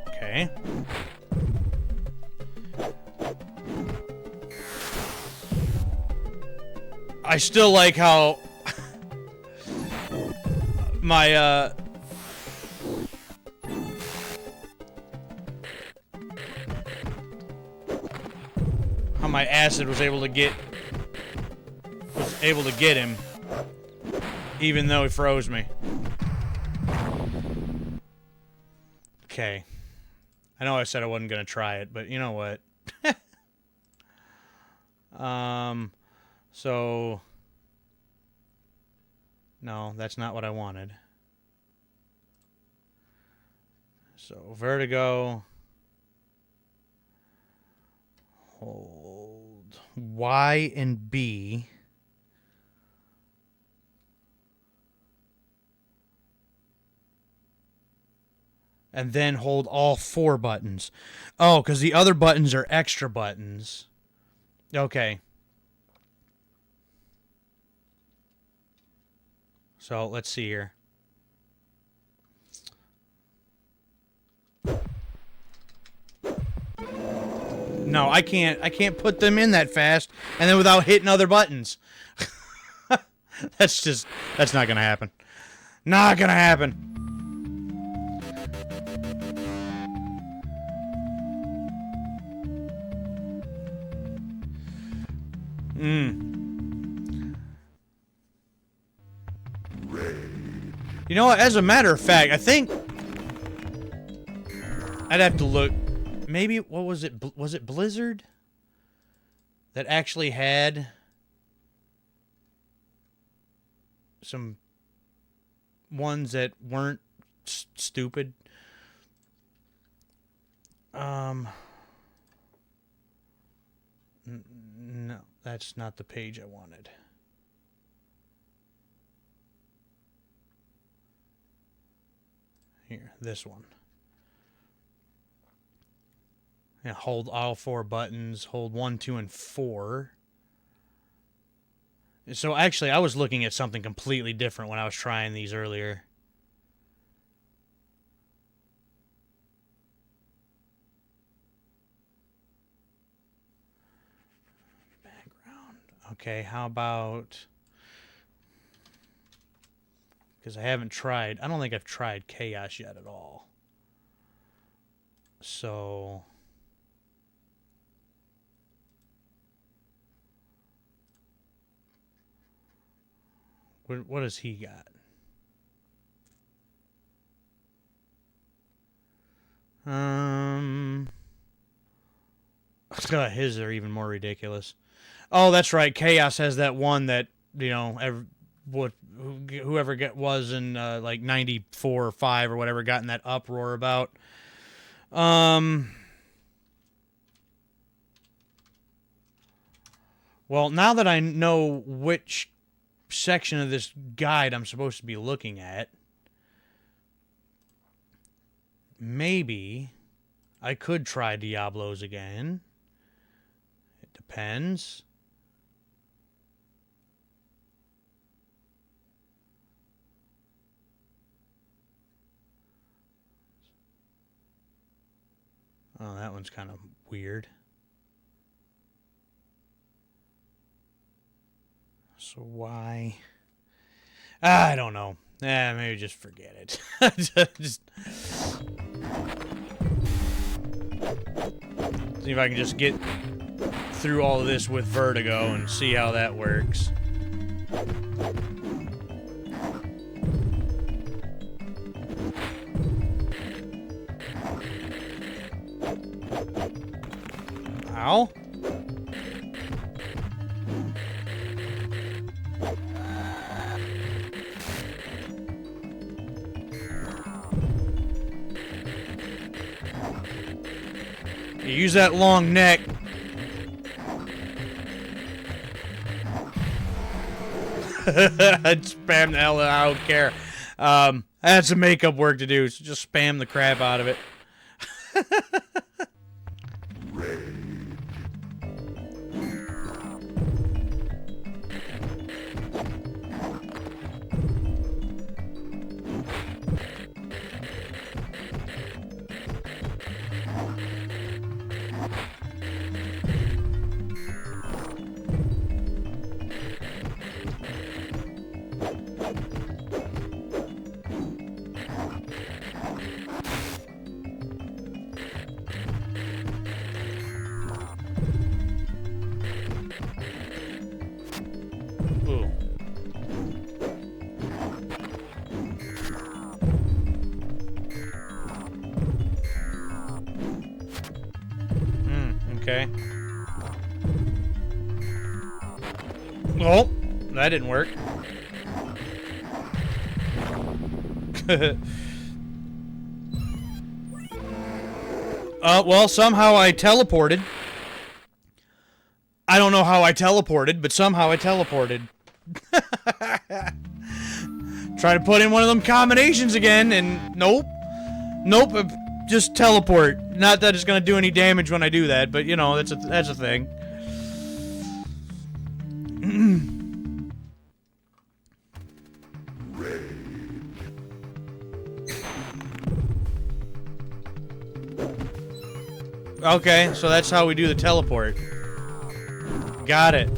Okay. I still like how my how my acid was able to get him even though he froze me. Okay. I know I said I wasn't gonna try it, but you know what? So no, that's not what I wanted. So Vertigo, hold Y and B. And then hold all 4 buttons. Oh, because the other buttons are extra buttons. Okay. So, let's see here. No, I can't put them in that fast and then without hitting other buttons. That's not gonna happen. Not gonna happen. You know what? As a matter of fact, I think I'd have to look. Maybe, what was it? Was it Blizzard that actually had some ones that weren't stupid? No, that's not the page I wanted. Here, this one. Yeah, hold all 4 buttons. Hold 1, 2, and 4. So actually, I was looking at something completely different when I was trying these earlier. Background. Okay, how about... Because I haven't tried... I don't think I've tried Chaos yet at all. So... What has he got? His are even more ridiculous. Oh, that's right. Chaos has that one that, you know, whoever was in like 94 or 5 or whatever got in that uproar about. Well, now that I know which section of this guide I'm supposed to be looking at, maybe I could try Diablos again. It depends. Oh, that one's kind of weird. So why? I don't know. Maybe just forget it. Just see if I can just get through all of this with vertigo and see how that works. Ow. You use that long neck. I'd spam the hell out. I don't care. I had some makeup work to do, so just spam the crap out of it. Okay. Oh, that didn't work. Well, somehow I teleported. I don't know how I teleported, but somehow I teleported. Try to put in one of them combinations again, and nope. Nope, just teleport. Not that it's gonna do any damage when I do that, but you know, that's a thing. Okay, so that's how we do the teleport. Got it.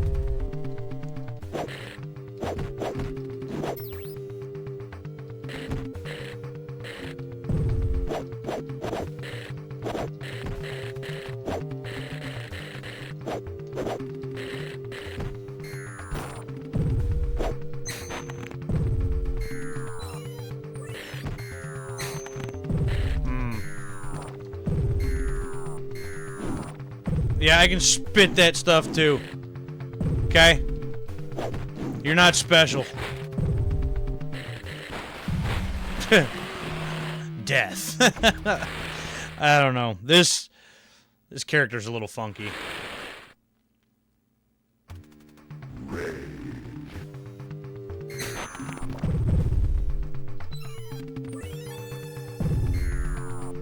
Yeah, I can spit that stuff too. Okay? You're not special. Death. I don't know. This character's a little funky.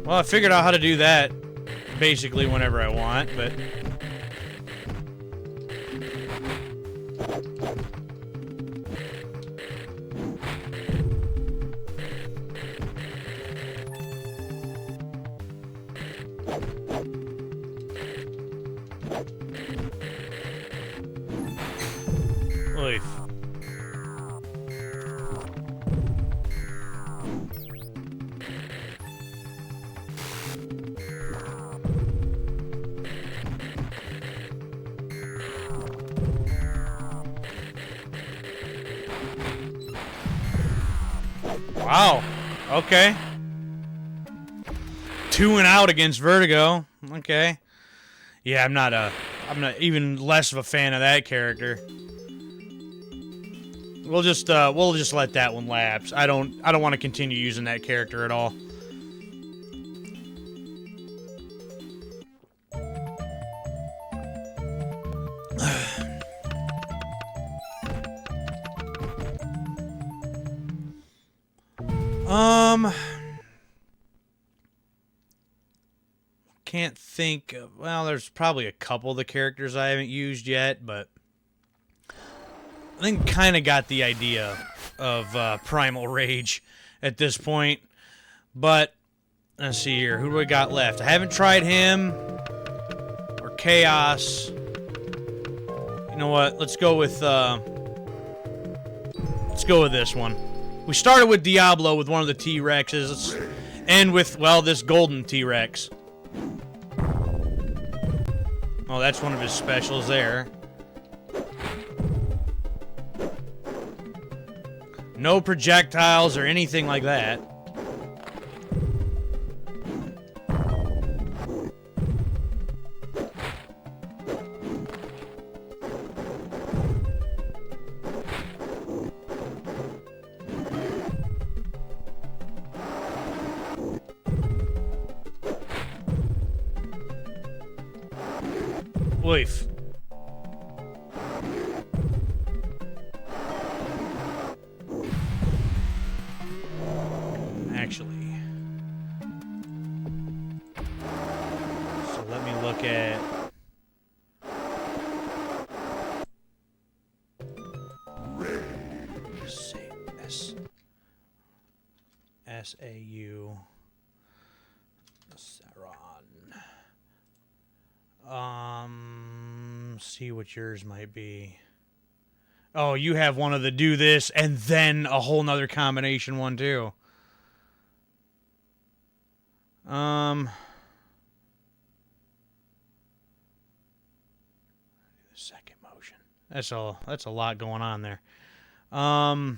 Well, I figured out how to do that basically whenever I want, but Oy. Wow. Okay. 2 and out against Vertigo. Okay. Yeah, I'm not even less of a fan of that character. We'll just let that one lapse. I don't want to continue using that character at all. Can't think of, well, there's probably a couple of the characters I haven't used yet, but I think kind of got the idea of Primal Rage at this point. But let's see here, who do we got left? I haven't tried him or Chaos. You know what? Let's go with this one. We started with Diablo with one of the T-Rexes. Let's end with, well, this golden T-Rex. Oh, that's one of his specials there. No projectiles or anything like that. Oof. Actually. So let me look at... S-A-U... see what yours might be. Oh, you have one of the do this and then a whole nother combination one too. Second motion. That's a lot going on there. 4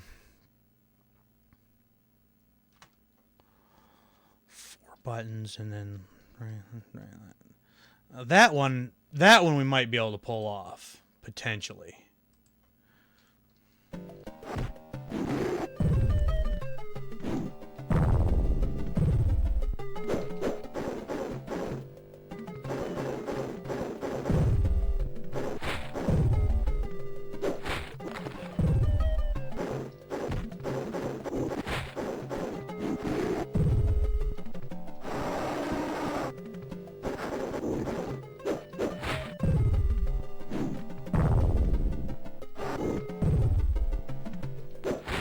buttons and then that one we might be able to pull off, potentially.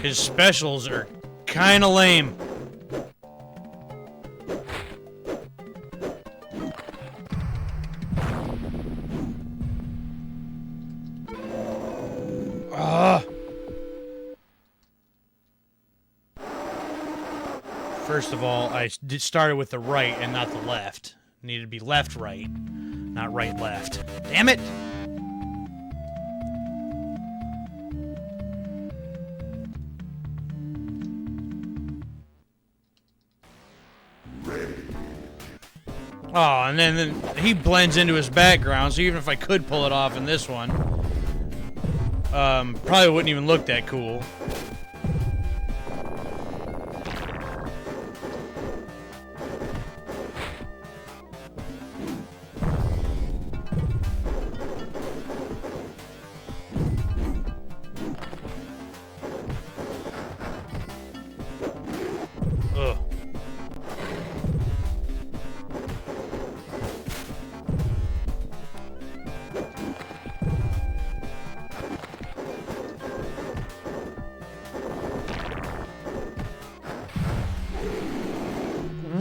His specials are kind of lame. First of all, I started with the right and not the left. It needed to be left-right, not right-left. Damn it! Oh, and then he blends into his background, so even if I could pull it off in this one, probably wouldn't even look that cool. Ugh.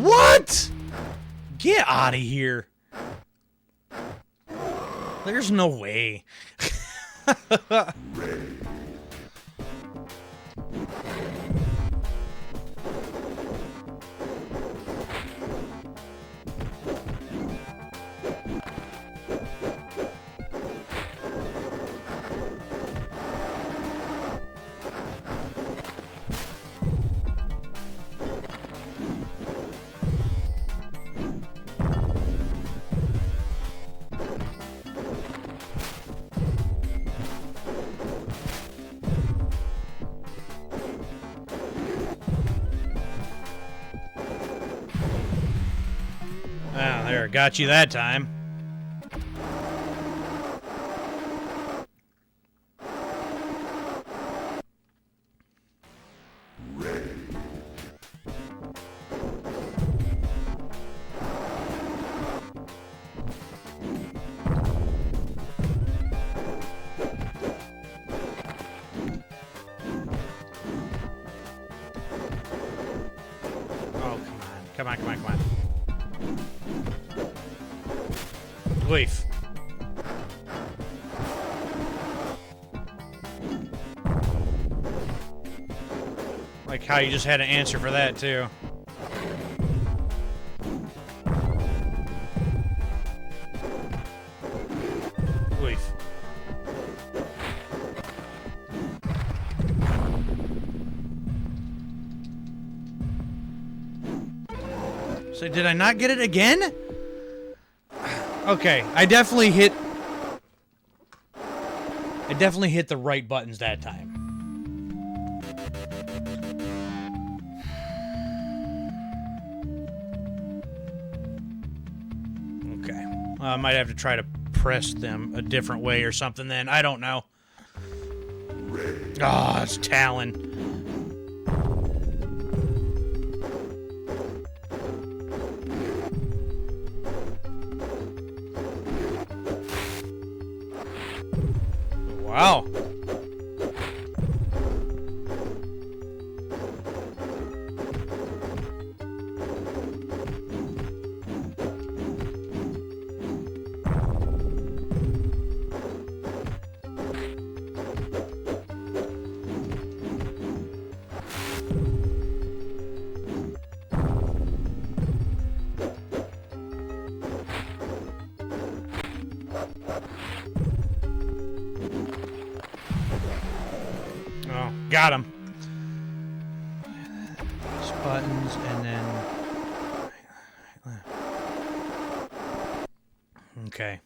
What? Get out of here. There's no way. There, got you that time. Come on, come on, come on. Leaf. Like how you just had an answer for that, too. Leaf. So did I not get it again? Okay, I definitely hit the right buttons that time. Okay. I might have to try to press them a different way or something then. I don't know. Oh, it's Talon. Wow. Got him. These buttons and then... Okay.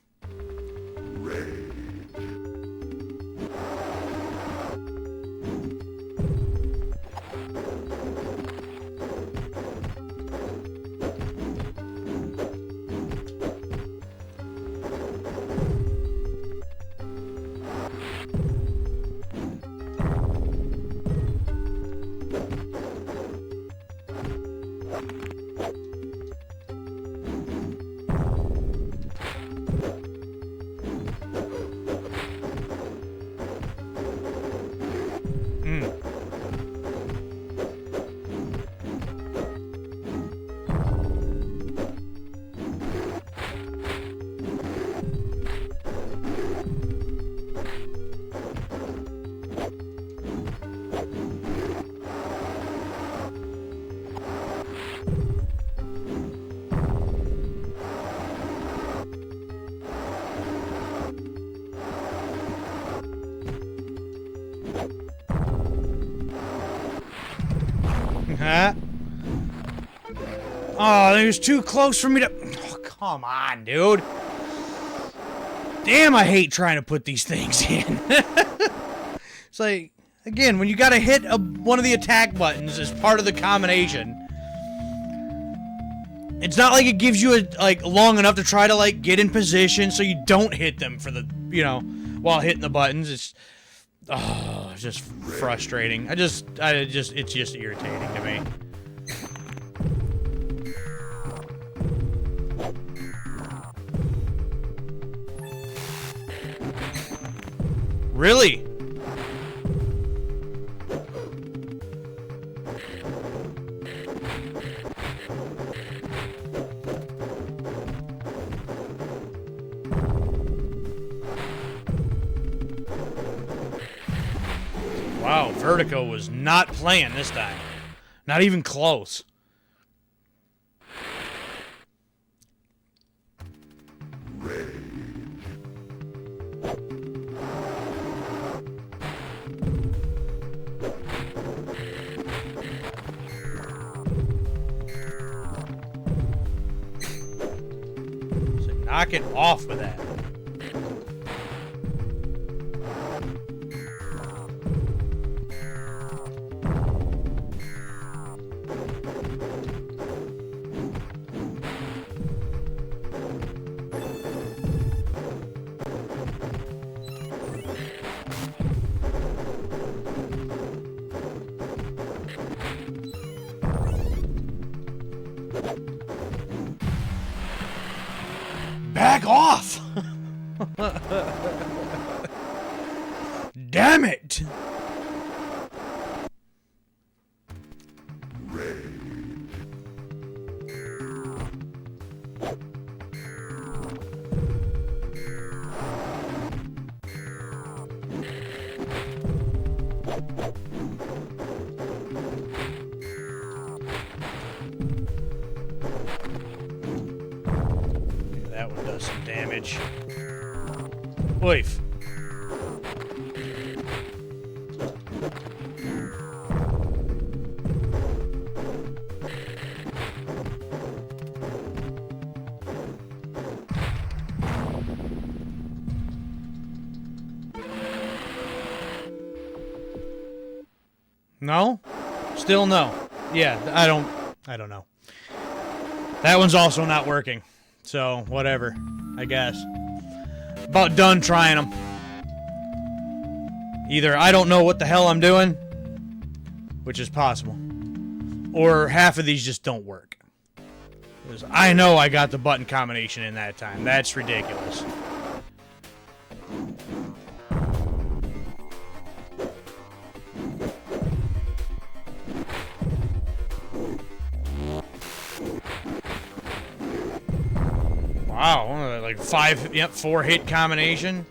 Huh? Oh, it was too close for me to... Oh, come on, dude. Damn, I hate trying to put these things in. It's like, again, when you gotta hit one of the attack buttons as part of the combination, it's not like it gives you long enough to try to get in position so you don't hit them for the, while hitting the buttons. It's just frustrating. It's just irritating to me. Really? Wow, Vertigo was not playing this time. Not even close. So knock it off with that. back off! Damn it! That one does some damage. Oof. No? Still no. Yeah, I don't know. That one's also not working. So, whatever, I guess. About done trying them. Either I don't know what the hell I'm doing, which is possible, or half of these just don't work. 'Cause I know I got the button combination in that time. That's ridiculous. Wow, like 4-hit combination?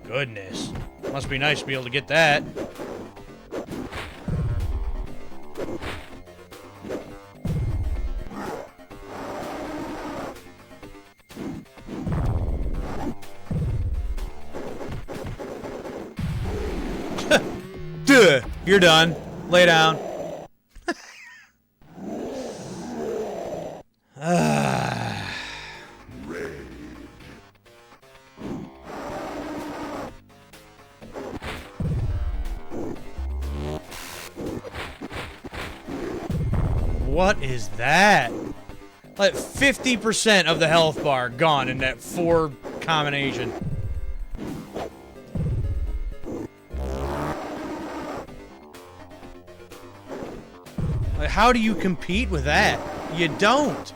Goodness. Must be nice to be able to get that. Duh, you're done. Lay down. What is that? Like 50% of the health bar gone in that 4 combination. Like, how do you compete with that? You don't.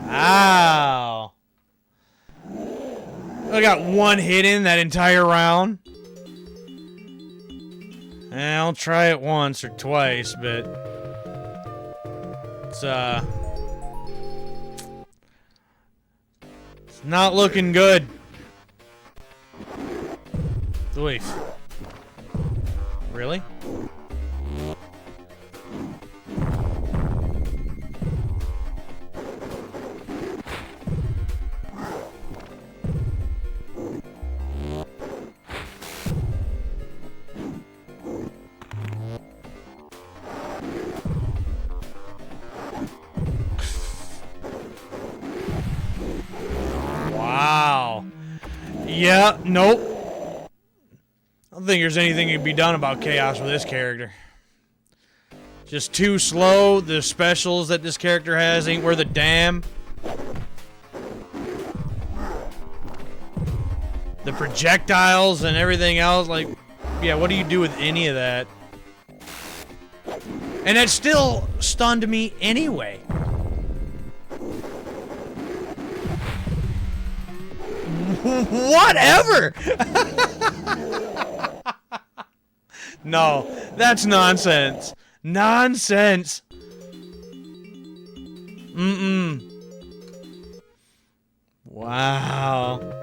Wow. I got 1 hit in that entire round. I'll try it once or twice, but it's not looking good. Oof. Really? Wow. Yeah, nope. I don't think there's anything that can be done about chaos with this character. Just too slow. The specials that this character has ain't worth a damn. The projectiles and everything else, like, yeah, what do you do with any of that? And it still stunned me anyway. Whatever! No, that's nonsense. Nonsense. Mm-mm. Wow.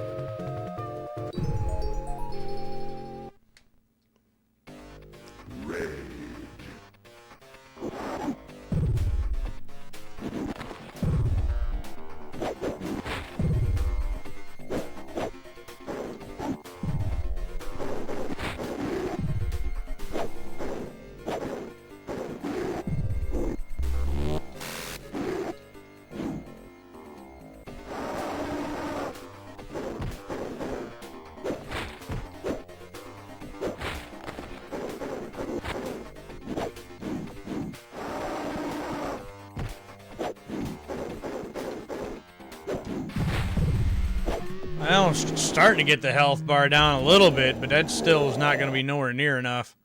Well, I'm starting to get the health bar down a little bit, but that still is not going to be nowhere near enough.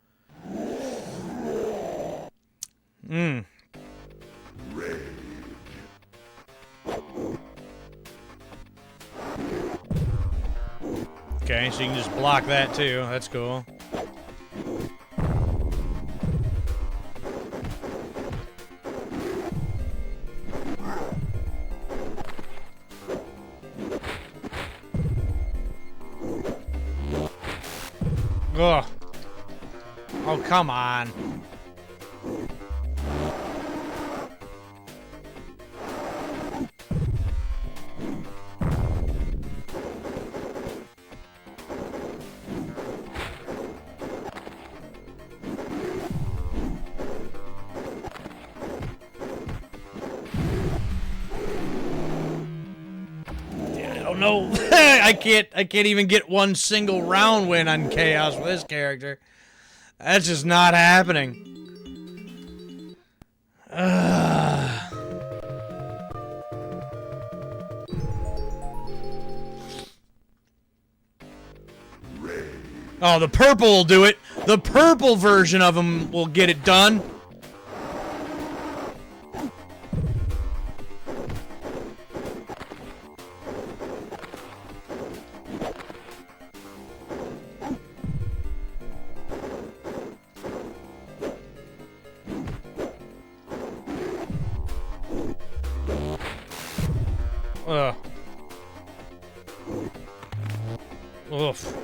Mm. Okay, so you can just block that too. That's cool. Ugh. Oh, come on. No, I can't even get one single round win on Chaos with this character. That's just not happening. Oh, the purple will do it. The purple version of him will get it done. Ugh. Oof.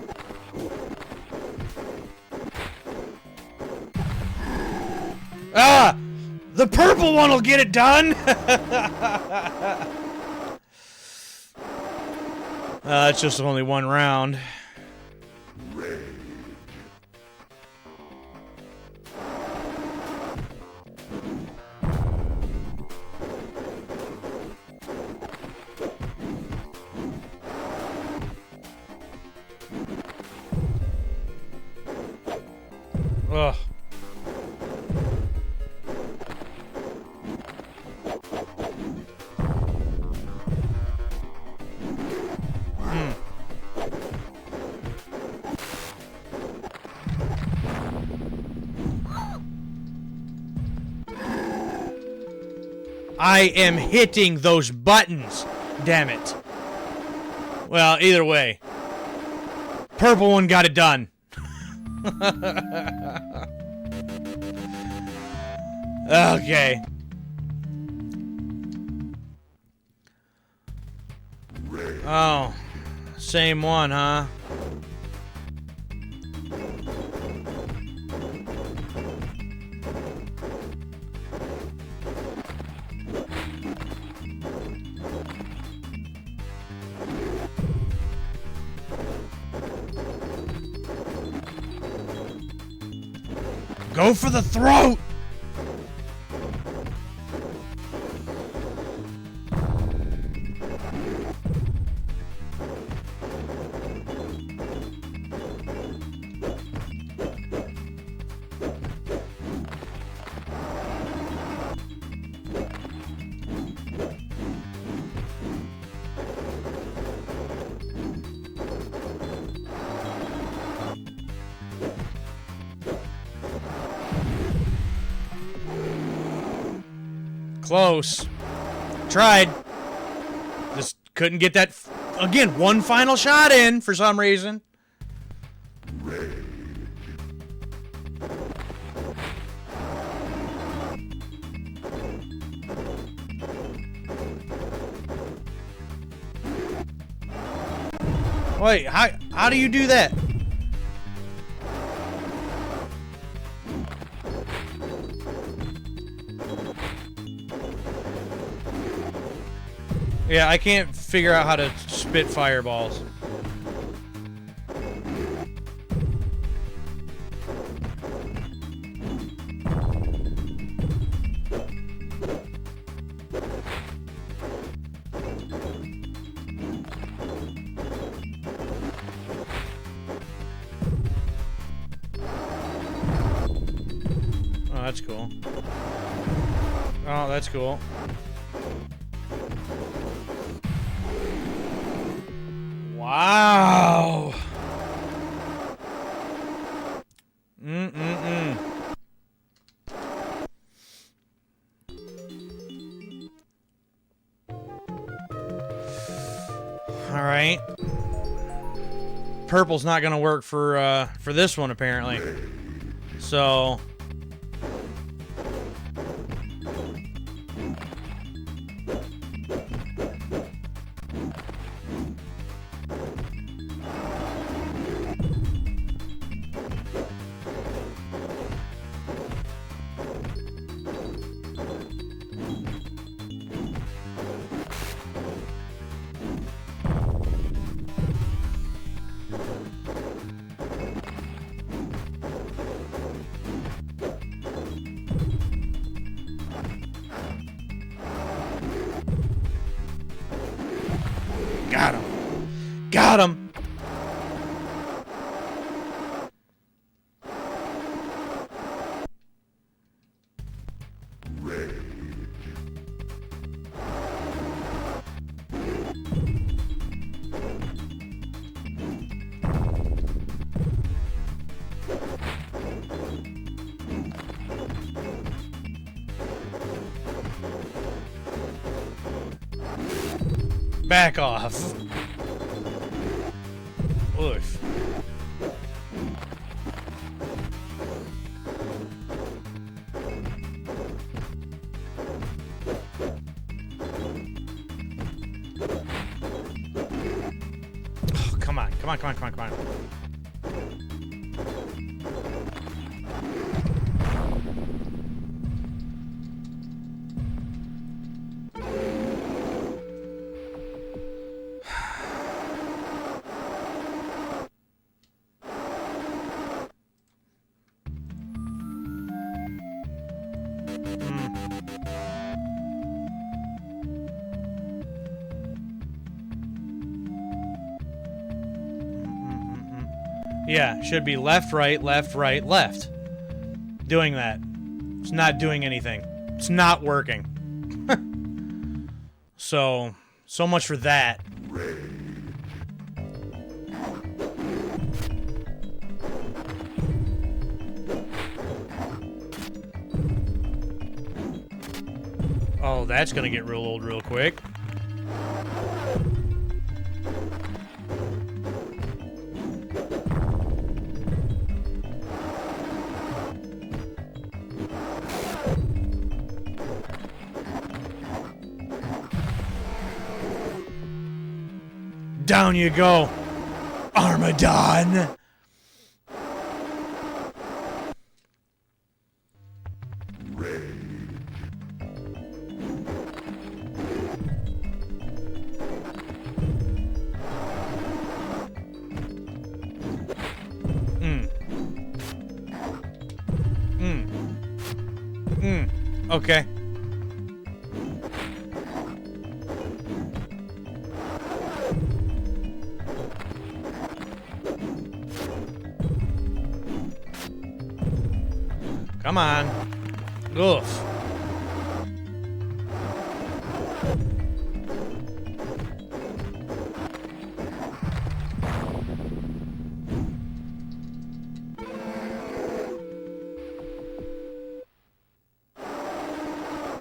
Ah! The purple one will get it done! It's just only one round. Ugh. I am hitting those buttons. Damn it. Well, either way. Purple one got it done. Okay. Oh. Same one, huh? Go for the throat! Close. Tried. Just couldn't get that. Again, one final shot in for some reason. Wait, how do you do that? Yeah, I can't figure out how to spit fireballs. Oh, that's cool. Oh, that's cool. Wow. All right. Purple's not gonna work for this one apparently. So. Got him. Got him. Back off. Oof. Oh, come on. Come on, come on, come on, come on. Yeah, should be left, right, left. Doing that. It's not doing anything. It's not working. So much for that. Oh, that's gonna get real old real quick. Down you go, Armadon. Okay. Come on. Oof.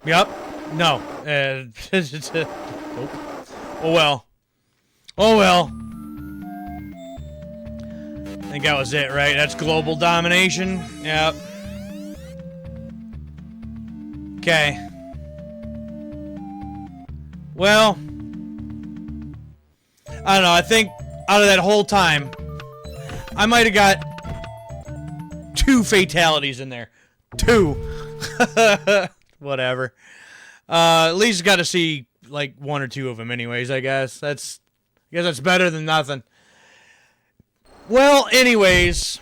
Yep. No. Nope. Oh well. Oh well. I think that was it, right? That's global domination. Yep. Okay. Well, I don't know. I think out of that whole time, I might have got 2 fatalities in there. 2. Whatever. At least got to see like 1 or 2 of them anyways, I guess. I guess that's better than nothing. Well, anyways,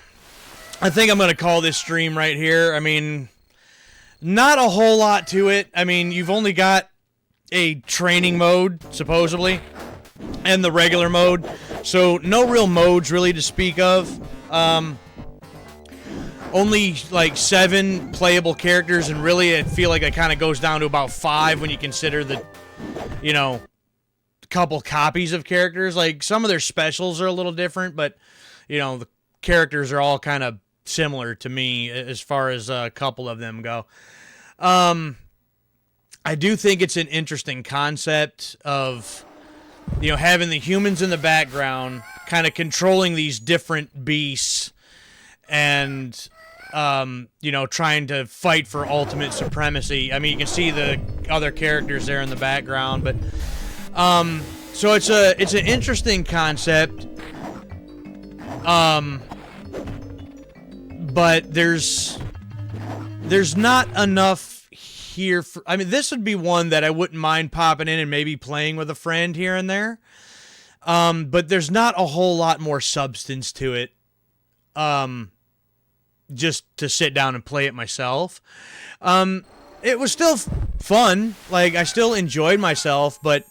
I think I'm going to call this stream right here. I mean, not a whole lot to it. I mean, you've only got a training mode, supposedly, and the regular mode. So, no real modes really to speak of. Only, like, 7 playable characters, and really I feel like it kind of goes down to about 5 when you consider the, you know, couple copies of characters. Like, some of their specials are a little different, but, you know, the characters are all kind of similar to me as far as a couple of them go. I do think it's an interesting concept of having the humans in the background kind of controlling these different beasts and, trying to fight for ultimate supremacy. I mean, you can see the other characters there in the background, but, so it's an interesting concept. But there's not enough here for, I mean, this would be one that I wouldn't mind popping in and maybe playing with a friend here and there. But there's not a whole lot more substance to it. Just to sit down and play it myself. It was still fun. Like, I still enjoyed myself, but,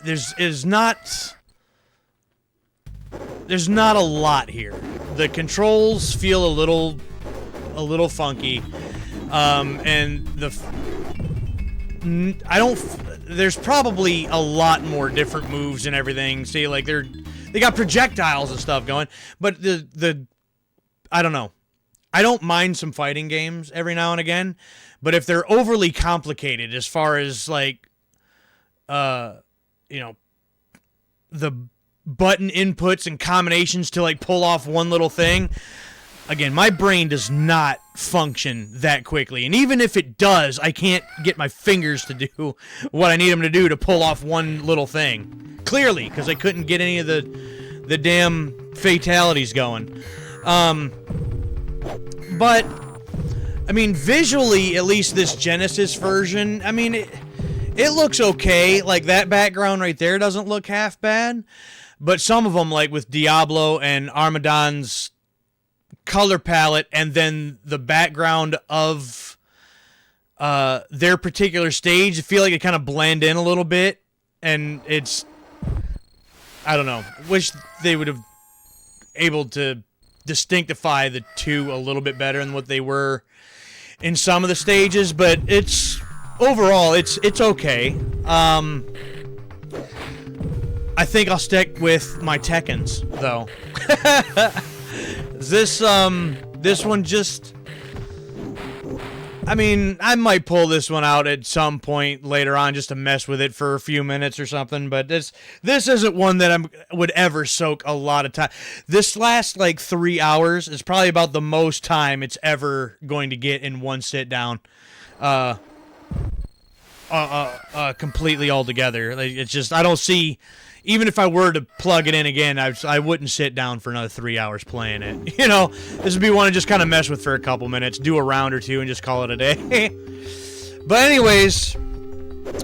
there's not a lot here. The controls feel a little funky, and there's probably a lot more different moves and everything. See, like they got projectiles and stuff going, but I don't know. I don't mind some fighting games every now and again, but if they're overly complicated as far as like, the button inputs and combinations to like pull off one little thing. Again, my brain does not function that quickly. And even if it does, I can't get my fingers to do what I need them to do to pull off one little thing. Clearly, because I couldn't get any of the damn fatalities going. But, I mean, visually, at least this Genesis version, I mean, it looks okay. Like, that background right there doesn't look half bad. But some of them, like with Diablo and Armadan's color palette, and then the background of their particular stage, I feel like it kind of blend in a little bit. And it's, I don't know, wish they would have able to distinctify the two a little bit better than what they were in some of the stages. But it's, overall, it's okay. I think I'll stick with my Tekkens, though. This one just, I mean, I might pull this one out at some point later on just to mess with it for a few minutes or something, but this isn't one that I would ever soak a lot of time. This last, like, 3 hours is probably about the most time it's ever going to get in one sit down. Completely all together. Like, it's just, I don't see, even if I were to plug it in again, I wouldn't sit down for another 3 hours playing it. This would be one to just kind of mess with for a couple minutes, do a round or two, and just call it a day. But anyways,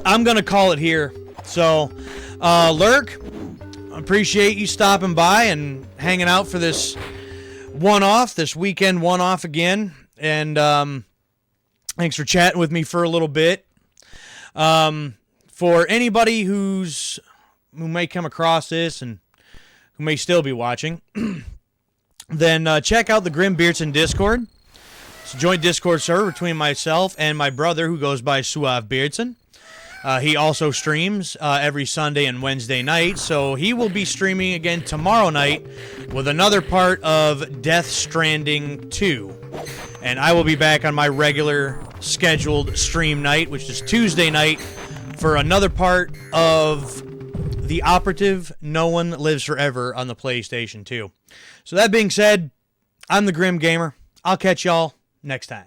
I'm going to call it here. So, Lurk, appreciate you stopping by and hanging out for this one-off, this weekend one-off again. And thanks for chatting with me for a little bit. For anybody who may come across this and who may still be watching, then check out the Grim Beardson Discord. It's a joint Discord server between myself and my brother, who goes by Suave Beardson. He also streams every Sunday and Wednesday night, so he will be streaming again tomorrow night with another part of Death Stranding 2. And I will be back on my regular scheduled stream night, which is Tuesday night, for another part of The Operative No One Lives Forever on the PlayStation 2. So that being said, I'm the Grim Gamer. I'll catch y'all next time.